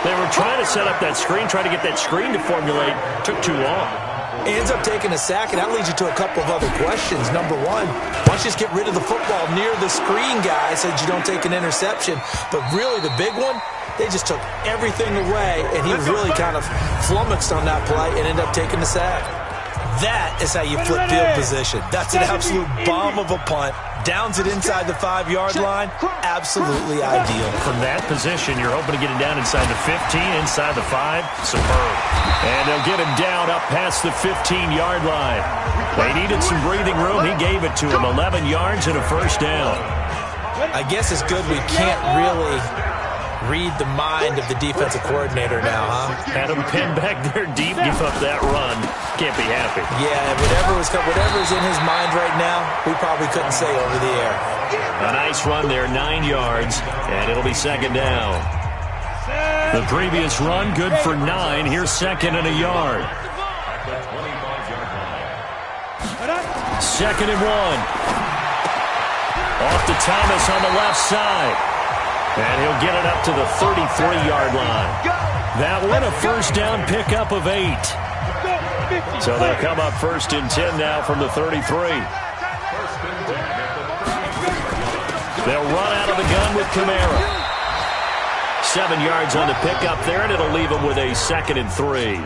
They were trying to set up that screen, trying to get that screen to formulate. Took too long. He ends up taking a sack, and that leads you to a couple of other questions. Number 1, why don't you just get rid of the football near the screen guy so that you don't take an interception? But really, the big one, they just took everything away, and he really kind of flummoxed on that play and ended up taking the sack. That is how you flip field position. That's an absolute bomb of a punt. Downs it inside the 5-yard line. Absolutely ideal. From that position, you're hoping to get it down inside the 15, inside the 5. Superb. And they'll get him down up past the 15-yard line. They needed some breathing room. He gave it to him. 11 yards and a first down. I guess it's good we can't really read the mind of the defensive coordinator now, huh? Had him pinned back there deep, give up that run. Can't be happy. Yeah, whatever's in his mind right now, we probably couldn't say over the air. A nice run there, 9 yards, and it'll be 2nd down. The previous run, good for 9. Here's 2nd and a yard. 2nd and 1. Off to Thomas on the left side. And he'll get it up to the 33-yard line. That one, a first down pickup of 8. So they'll come up 1st and 10 now from the 33. They'll run out of the gun with Kamara. 7 yards on the pickup there, and it'll leave them with a 2nd and 3.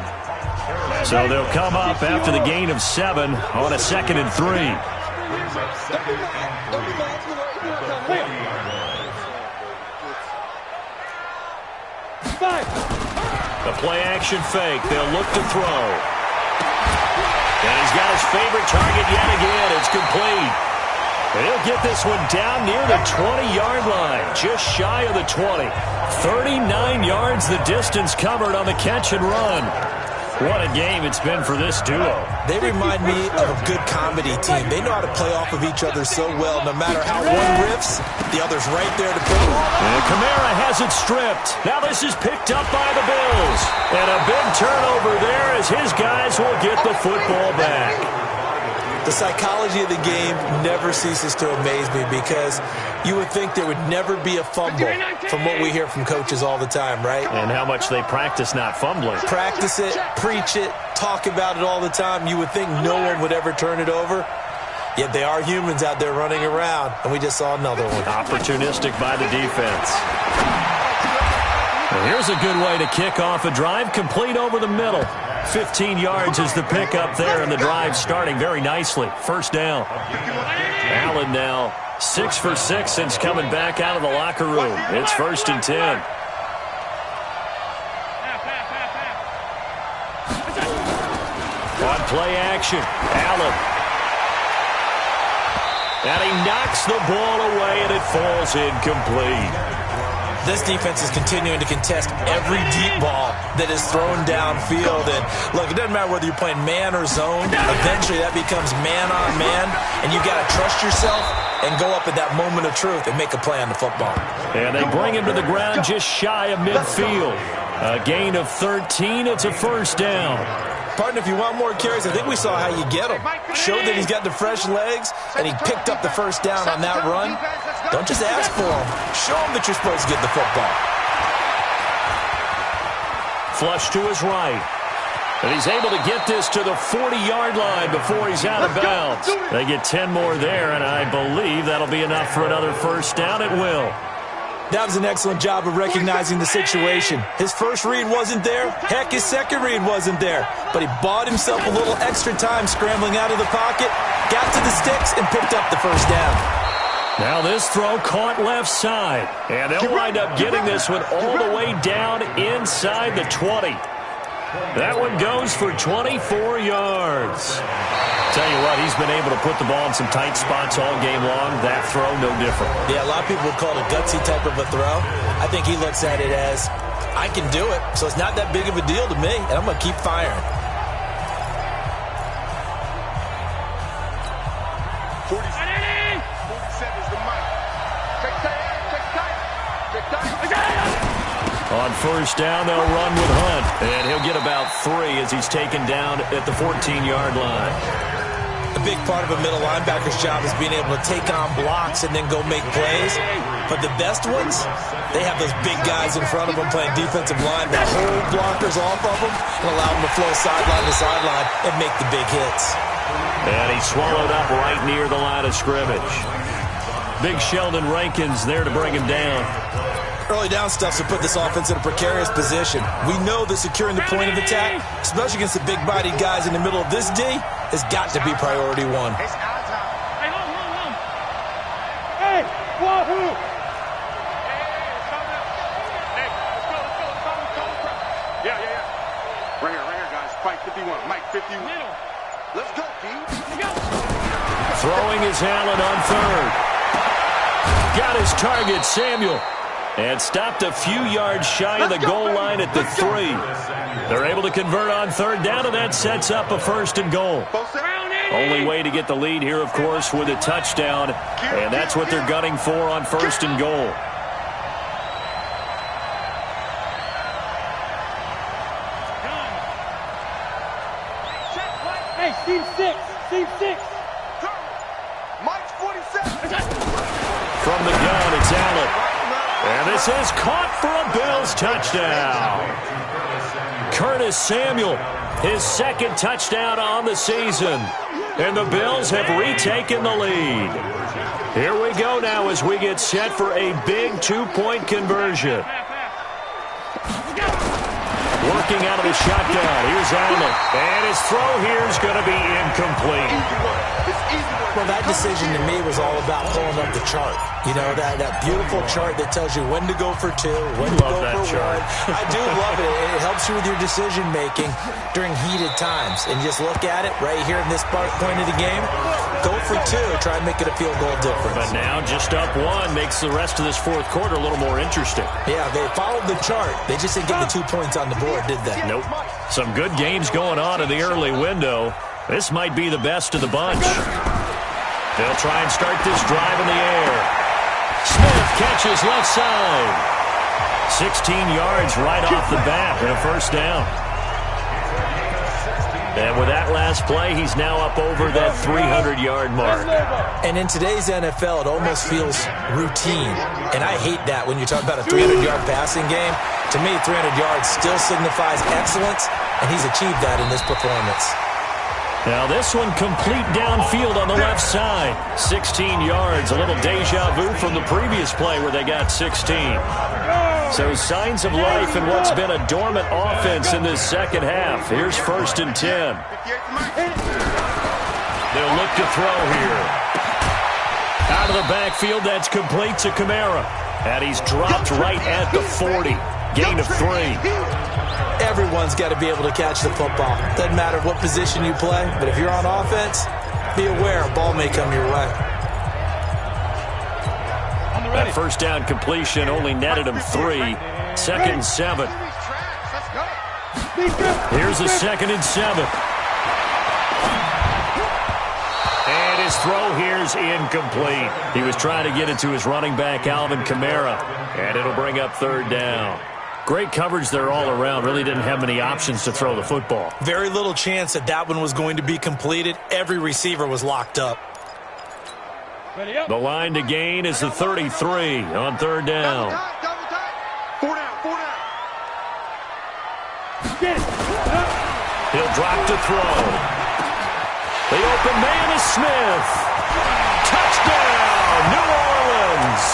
So they'll come up after the gain of 7 on a 2nd and 3. The play-action fake. They'll look to throw. And he's got his favorite target yet again. It's complete. And he'll get this one down near the 20-yard line, just shy of the 20. 39 yards the distance covered on the catch and run. What a game it's been for this duo. They remind me of a good comedy team. They know how to play off of each other so well. No matter how one riffs, the other's right there to prove. And Kamara has it stripped. Now this is picked up by the Bills. And a big turnover there as his guys will get the football back. The psychology of the game never ceases to amaze me because you would think there would never be a fumble from what we hear from coaches all the time, right? And how much they practice not fumbling. Practice it, preach it, talk about it all the time. You would think no one would ever turn it over. Yet they are humans out there running around, and we just saw another one. Opportunistic by the defense. And here's a good way to kick off a drive, complete over the middle. 15 yards is the pickup there, and the drive starting very nicely. First down. Allen now 6 for 6 since coming back out of the locker room. It's 1st and 10. On play action, Allen. And he knocks the ball away, and it falls incomplete. This defense is continuing to contest every deep ball that is thrown downfield. And look, it doesn't matter whether you're playing man or zone. Eventually that becomes man on man, and you got to trust yourself and go up at that moment of truth and make a play on the football. And they bring him to the ground just shy of midfield. A gain of 13. It's a first down. Partner, if you want more carries, I think we saw how you get him. Showed that he's got the fresh legs, and he picked up the first down on that run. Don't just ask for him. Show him that you're supposed to get the football. Flush to his right. And he's able to get this to the 40-yard line before he's out of bounds. They get 10 more there, and I believe that'll be enough for another first down. It will. That was an excellent job of recognizing the situation. His first read wasn't there. Heck, his second read wasn't there. But he bought himself a little extra time scrambling out of the pocket, got to the sticks, and picked up the first down. Now this throw caught left side. And they'll wind up getting this one all the way down inside the 20. That one goes for 24 yards. Tell you what, he's been able to put the ball in some tight spots all game long. That throw, no different. Yeah, a lot of people would call it a gutsy type of a throw. I think he looks at it as, I can do it, so it's not that big of a deal to me, and I'm going to keep firing. 47 is the mic. Take tight. On first down, they'll run with Hunt, and he'll get about 3 as he's taken down at the 14-yard line. A big part of a middle linebacker's job is being able to take on blocks and then go make plays. But the best ones, they have those big guys in front of them playing defensive line that hold blockers off of them and allow them to flow sideline to sideline and make the big hits. And he swallowed up right near the line of scrimmage. Big Sheldon Rankins there to bring him down. Early down stuff to put this offense in a precarious position. We know that securing the point of attack, especially against the big-bodied guys in the middle of this D, has got to be priority one. Hey, wahoo! Yeah. Right here, guys. Spike 51. Mike 51. Let's go, team. Throwing is Allen on third. Got his target, Samuel. And stopped a few yards shy of the goal line at the 3. They're able to convert on third down, and that sets up a 1st and goal. Only way to get the lead here, of course, with a touchdown. And that's what they're gunning for on 1st and goal. Hey, Steve 6. Mike's 47. From the gun, it's Allen. And this is caught for a Bills touchdown. Curtis Samuel, his 2nd touchdown on the season. And the Bills have retaken the lead. Here we go now as we get set for a big 2-point conversion. Working out of the shotgun. Here's Allen. And his throw here is going to be incomplete. Well, that decision to me was all about pulling up the chart. You know, that beautiful chart that tells you when to go for 2, when to go for 1. I do love it. It helps you with your decision-making during heated times. And just look at it right here in this point of the game. Go for 2. Try and make it a field goal difference. But now just up 1 makes the rest of this 4th quarter a little more interesting. Yeah, they followed the chart. They just didn't get the 2 points on the board, did they? Nope. Some good games going on in the early window. This might be the best of the bunch. They'll try and start this drive in the air. Smith catches left side. 16 yards right off the bat and a 1st down. And with that last play, he's now up over that 300-yard mark. And in today's NFL, it almost feels routine. And I hate that when you talk about a 300-yard passing game. To me, 300 yards still signifies excellence, and he's achieved that in this performance. Now this one complete downfield on the left side. 16 yards, a little deja vu from the previous play where they got 16. So signs of life in what's been a dormant offense in this second half. Here's 1st and 10. They'll look to throw here. Out of the backfield, that's complete to Kamara. And he's dropped right at the 40. Gain of 3. Everyone's got to be able to catch the football. Doesn't matter what position you play, but if you're on offense, be aware a ball may come your way. That first down completion only netted him 3. 2nd and 7. Here's a 2nd and 7. And his throw here's incomplete. He was trying to get it to his running back, Alvin Kamara, and it'll bring up 3rd down. Great coverage there all around. Really didn't have many options to throw the football. Very little chance that that one was going to be completed. Every receiver was locked up. The line to gain is the 33 on 3rd down. 4 down, 4 down. He'll drop to throw. The open man is Smith. Touchdown, New Orleans.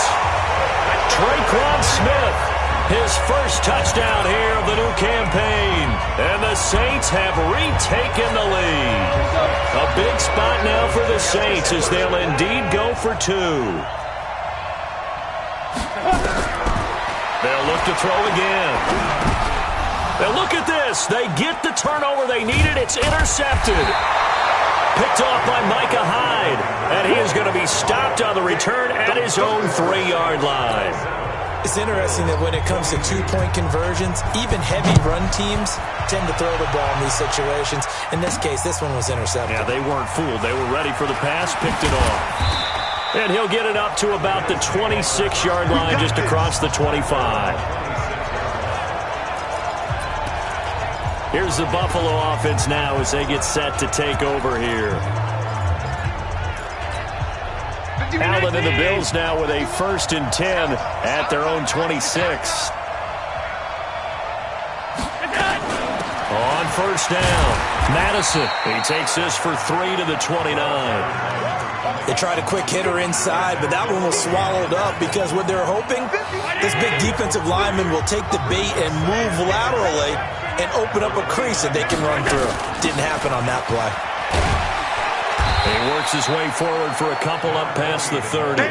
Traquan Smith. His first touchdown here of the new campaign. And the Saints have retaken the lead. A big spot now for the Saints as they'll indeed go for 2. They'll look to throw again. Now look at this. They get the turnover they needed. It's intercepted. Picked off by Micah Hyde. And he is going to be stopped on the return at his own 3-yard line. It's interesting that when it comes to 2-point conversions, even heavy run teams tend to throw the ball in these situations. In this case, this one was intercepted. Yeah, they weren't fooled. They were ready for the pass, picked it off. And he'll get it up to about the 26-yard line, just across the 25. Here's the Buffalo offense now as they get set to take over here. Allen and the Bills now with a 1st and 10 at their own 26. On 1st down, Madison. He takes this for 3 to the 29. They tried a quick hitter inside, but that one was swallowed up because what they're hoping, this big defensive lineman will take the bait and move laterally and open up a crease that they can run through. Didn't happen on that play. He works his way forward for a couple up past the 30.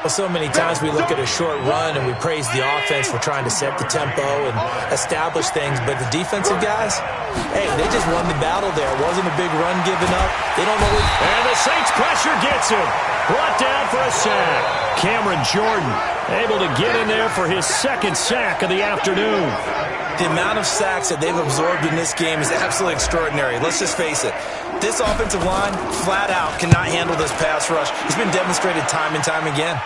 Well, so many times we look at a short run and we praise the offense for trying to set the tempo and establish things, but the defensive guys, hey, they just won the battle there. It wasn't a big run given up. They don't know what... And the Saints pressure gets him. Brought down for a sack. Cameron Jordan able to get in there for his 2nd sack of the afternoon. The amount of sacks that they've absorbed in this game is absolutely extraordinary. Let's just face it. This offensive line, flat out, cannot handle this pass rush. It's been demonstrated time and time again.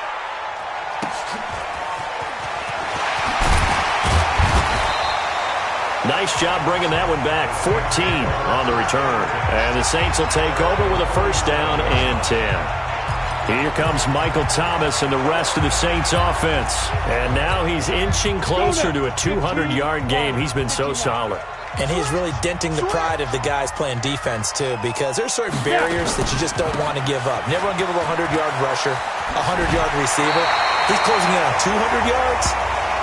Nice job bringing that one back. 14 on the return. And the Saints will take over with a 1st down and 10. Here comes Michael Thomas and the rest of the Saints offense. And now he's inching closer to a 200-yard game. He's been so solid. And he's really denting the pride of the guys playing defense, too, because there's certain barriers that you just don't want to give up. Never want to give up a 100-yard rusher, a 100-yard receiver. He's closing in on 200 yards.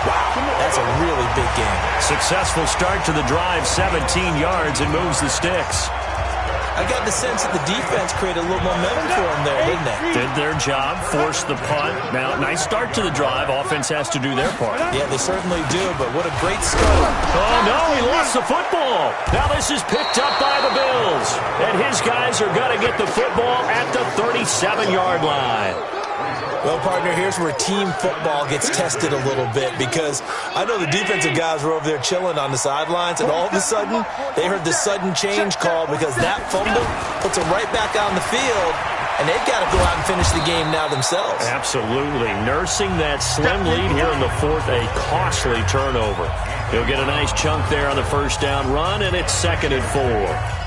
Wow, that's a really big game. Successful start to the drive, 17 yards, and moves the sticks. I got the sense that the defense created a little momentum for them there, didn't they? Did their job, forced the punt. Now, nice start to the drive. Offense has to do their part. Yeah, they certainly do, but what a great start. Oh, no, he lost the football. Now this is picked up by the Bills. And his guys are going to get the football at the 37-yard line. Well, partner, here's where team football gets tested a little bit because I know the defensive guys were over there chilling on the sidelines, and all of a sudden, they heard the sudden change call because that fumble puts them right back out on the field, and they've got to go out and finish the game now themselves. Absolutely. Nursing that slim lead here in the 4th, a costly turnover. He'll get a nice chunk there on the 1st down run, and it's 2nd and 4.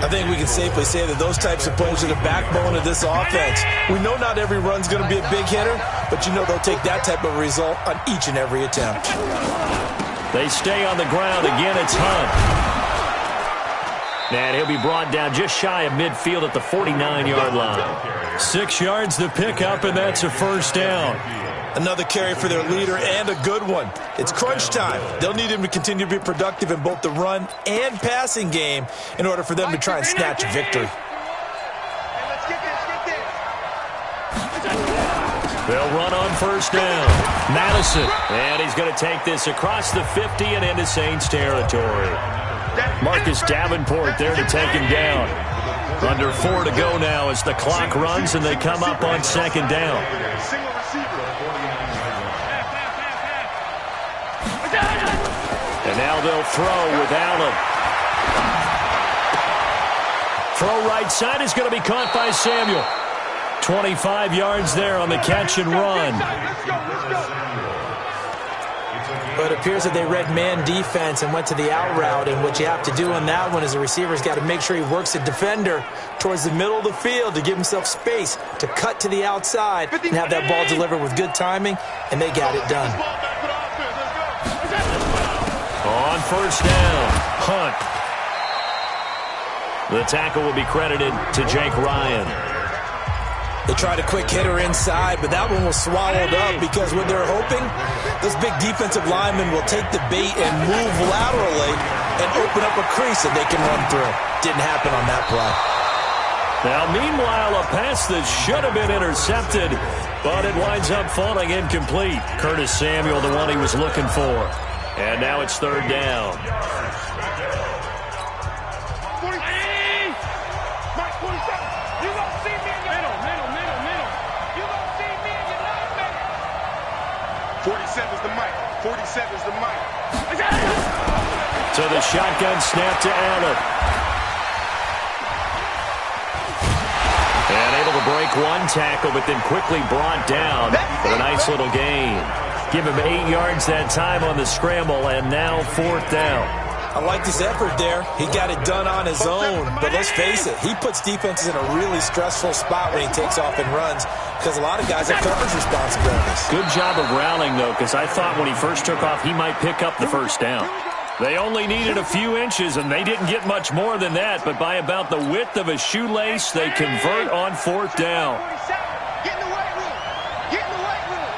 I think we can safely say that those types of plays are the backbone of this offense. We know not every run's going to be a big hitter, but you know they'll take that type of result on each and every attempt. They stay on the ground. Again, it's Hunt. And he'll be brought down just shy of midfield at the 49-yard line. 6 yards to pick up, and that's a first down. Another carry for their leader and a good one. It's crunch time. They'll need him to continue to be productive in both the run and passing game in order for them to try and snatch a victory. They'll run on first down. Madison, and he's going to take this across the 50 and into Saints territory. Marcus Davenport there to take him down. Under 4 to go now as the clock runs and they come up on second down. And now they'll throw with Allen. Throw right side is going to be caught by Samuel. 25 yards there on the catch and run. But it appears that they read man defense and went to the out route, and what you have to do on that one is the receiver's got to make sure he works the defender towards the middle of the field to give himself space to cut to the outside and have that ball delivered with good timing, and they got it done. On first down, Hunt. The tackle will be credited to Jake Ryan. They tried a quick hitter inside, but that one was swallowed up because what they're hoping, this big defensive lineman will take the bait and move laterally and open up a crease that they can run through. Didn't happen on that play. Now, meanwhile, a pass that should have been intercepted, but it winds up falling incomplete. Curtis Samuel, the one he was looking for. And now it's third down. So the shotgun snap to Allen. And able to break one tackle, but then quickly brought down for a nice little gain. Give him 8 yards that time on the scramble, and now fourth down. I like his effort there. He got it done on his own, but let's face it, he puts defenses in a really stressful spot when he takes off and runs because a lot of guys have coverage responsibilities. Good job of rallying, though, because I thought when he first took off, he might pick up the first down. They only needed a few inches, and they didn't get much more than that, but by about the width of a shoelace, they convert on fourth down. Get in the weight room. Get in the weight room.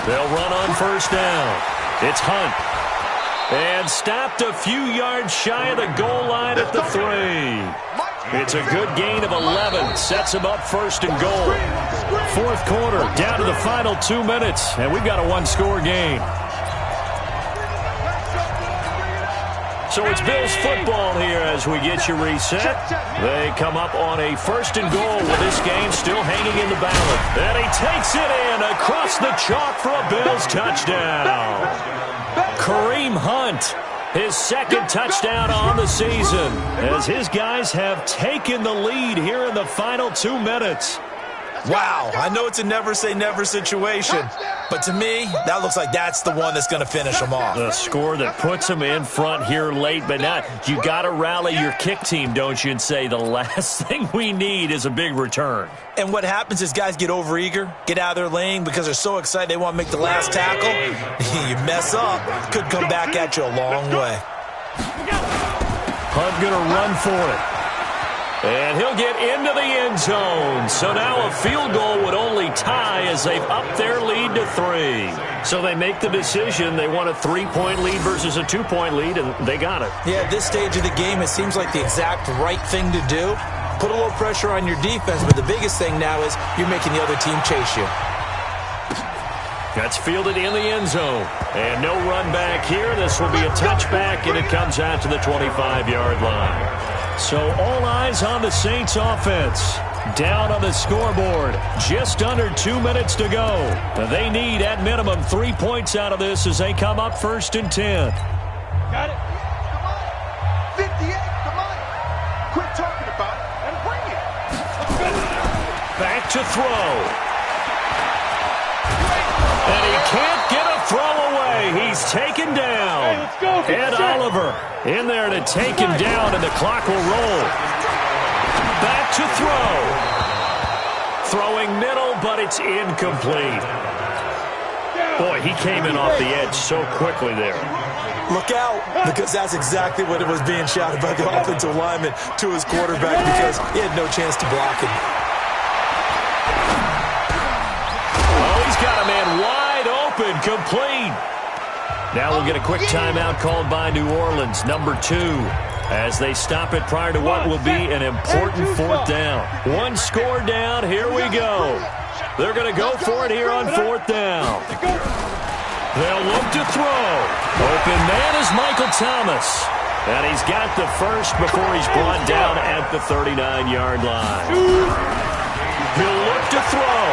They'll run on first down. It's Hunt. And stopped a few yards shy of the goal line at the 3. It's a good gain of 11. Sets him up first and goal. Fourth quarter, down to the final 2 minutes, and we've got a one-score game. So it's Bills football here as we get you reset. They come up on a first and goal with this game still hanging in the balance. And he takes it in across the chalk for a Bills touchdown. Kareem Hunt, his second touchdown on the season, as his guys have taken the lead here in the final 2 minutes. Wow, I know it's a never-say-never situation, but to me, that looks like that's the one that's going to finish them off. The score that puts them in front here late, but not. You got to rally your kick team, don't you, and say the last thing we need is a big return. And what happens is guys get overeager, get out of their lane because they're so excited they want to make the last tackle. You mess up, could come back at you a long way. Hunt going to run for it. And he'll get into the end zone. So now a field goal would only tie as they've upped their lead to 3. So they make the decision. They want a 3-point lead versus a 2-point lead, and they got it. Yeah, at this stage of the game, it seems like the exact right thing to do. Put a little pressure on your defense, but the biggest thing now is you're making the other team chase you. That's fielded in the end zone. And no run back here. This will be a touchback, and it comes out to the 25-yard line. So all eyes on the Saints offense. Down on the scoreboard. Just under 2 minutes to go. They need, at minimum, 3 points out of this as they come up first and 10. Got it. 58, come on. Quit talking about it and bring it. Back to throw. And he can't get a throw away. He's taken down. Hey, let's go. Ed Oliver in there to take him down, and the clock will roll. Back to throw. Throwing middle, but it's incomplete. Boy, he came in off the edge so quickly there. Look out, because that's exactly what it was being shouted by the offensive lineman to his quarterback because he had no chance to block him. Oh, he's got a man wide open, complete. Now we'll get a quick timeout called by New Orleans, number 2, as they stop it prior to what will be an important 4th down. One score down, here we go. They're going to go for it here on 4th down. They'll look to throw. Open man is Michael Thomas. And he's got the first before he's brought down at the 39-yard line. He'll look to throw.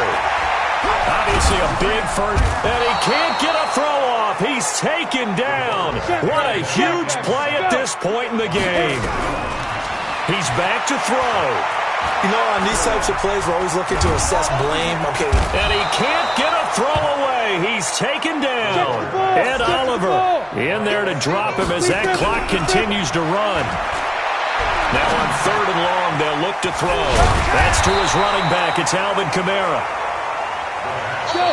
Obviously a big first. And he can't get a throw off. He's taken down. What a huge play at this point in the game. He's back to throw. You know, on these types of plays, we're always looking to assess blame. Okay. And he can't get a throw away. He's taken down. Ed Oliver in there to drop him as that clock continues to run. Now on 3rd and long, they'll look to throw. That's to his running back. It's Alvin Kamara.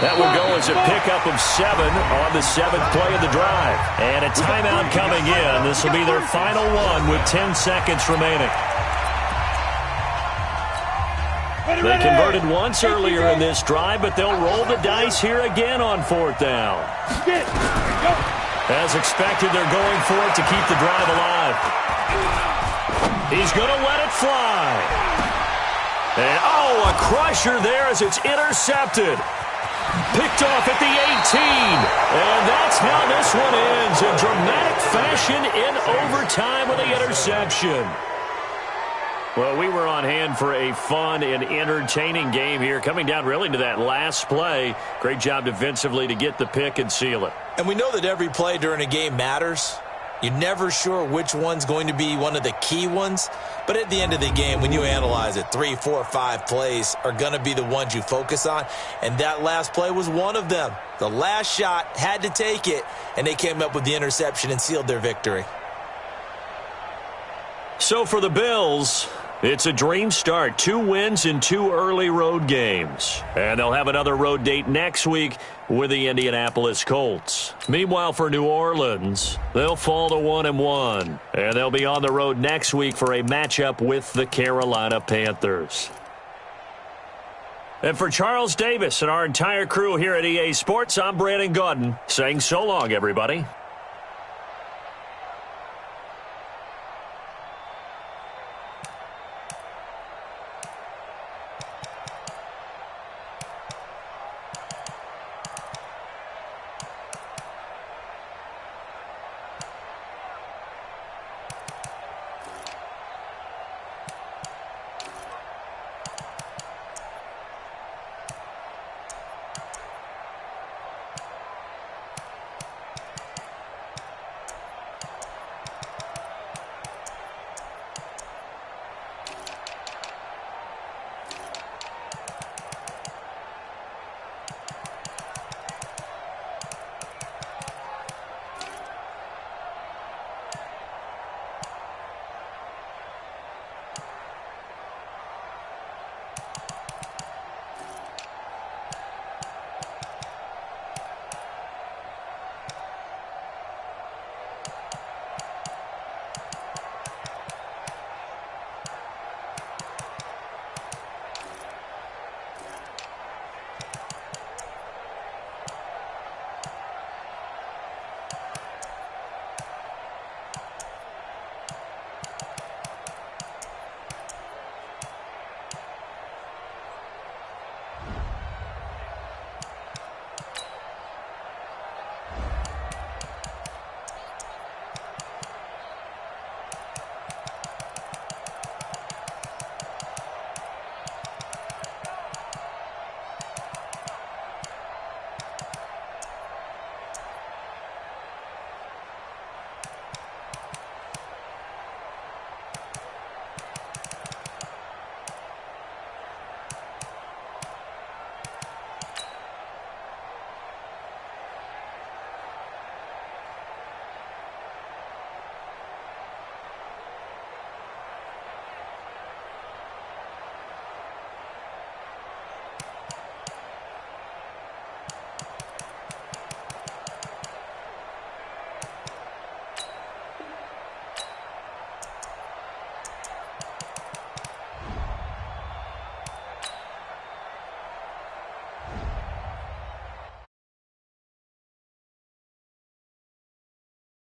That will go as a pickup of 7 on the 7th play of the drive. And a timeout coming in. This will be their final one with 10 seconds remaining. They converted once earlier in this drive, but they'll roll the dice here again on 4th down. As expected, they're going for it to keep the drive alive. He's going to let it fly. And, oh, a crusher there as it's intercepted. Picked off at the 18. And that's how this one ends in dramatic fashion in overtime with the interception. Well, we were on hand for a fun and entertaining game here, coming down really to that last play. Great job defensively to get the pick and seal it. And we know that every play during a game matters. You're never sure which one's going to be one of the key ones. But at the end of the game, when you analyze it, 3, 4, 5 plays are going to be the ones you focus on. And that last play was one of them. The last shot had to take it, and they came up with the interception and sealed their victory. So for the Bills, it's a dream start. 2 wins in 2 early road games. And they'll have another road date next week with the Indianapolis Colts. Meanwhile, for New Orleans, they'll fall to 1-1. And they'll be on the road next week for a matchup with the Carolina Panthers. And for Charles Davis and our entire crew here at EA Sports, I'm Brandon Gaudin saying so long, everybody.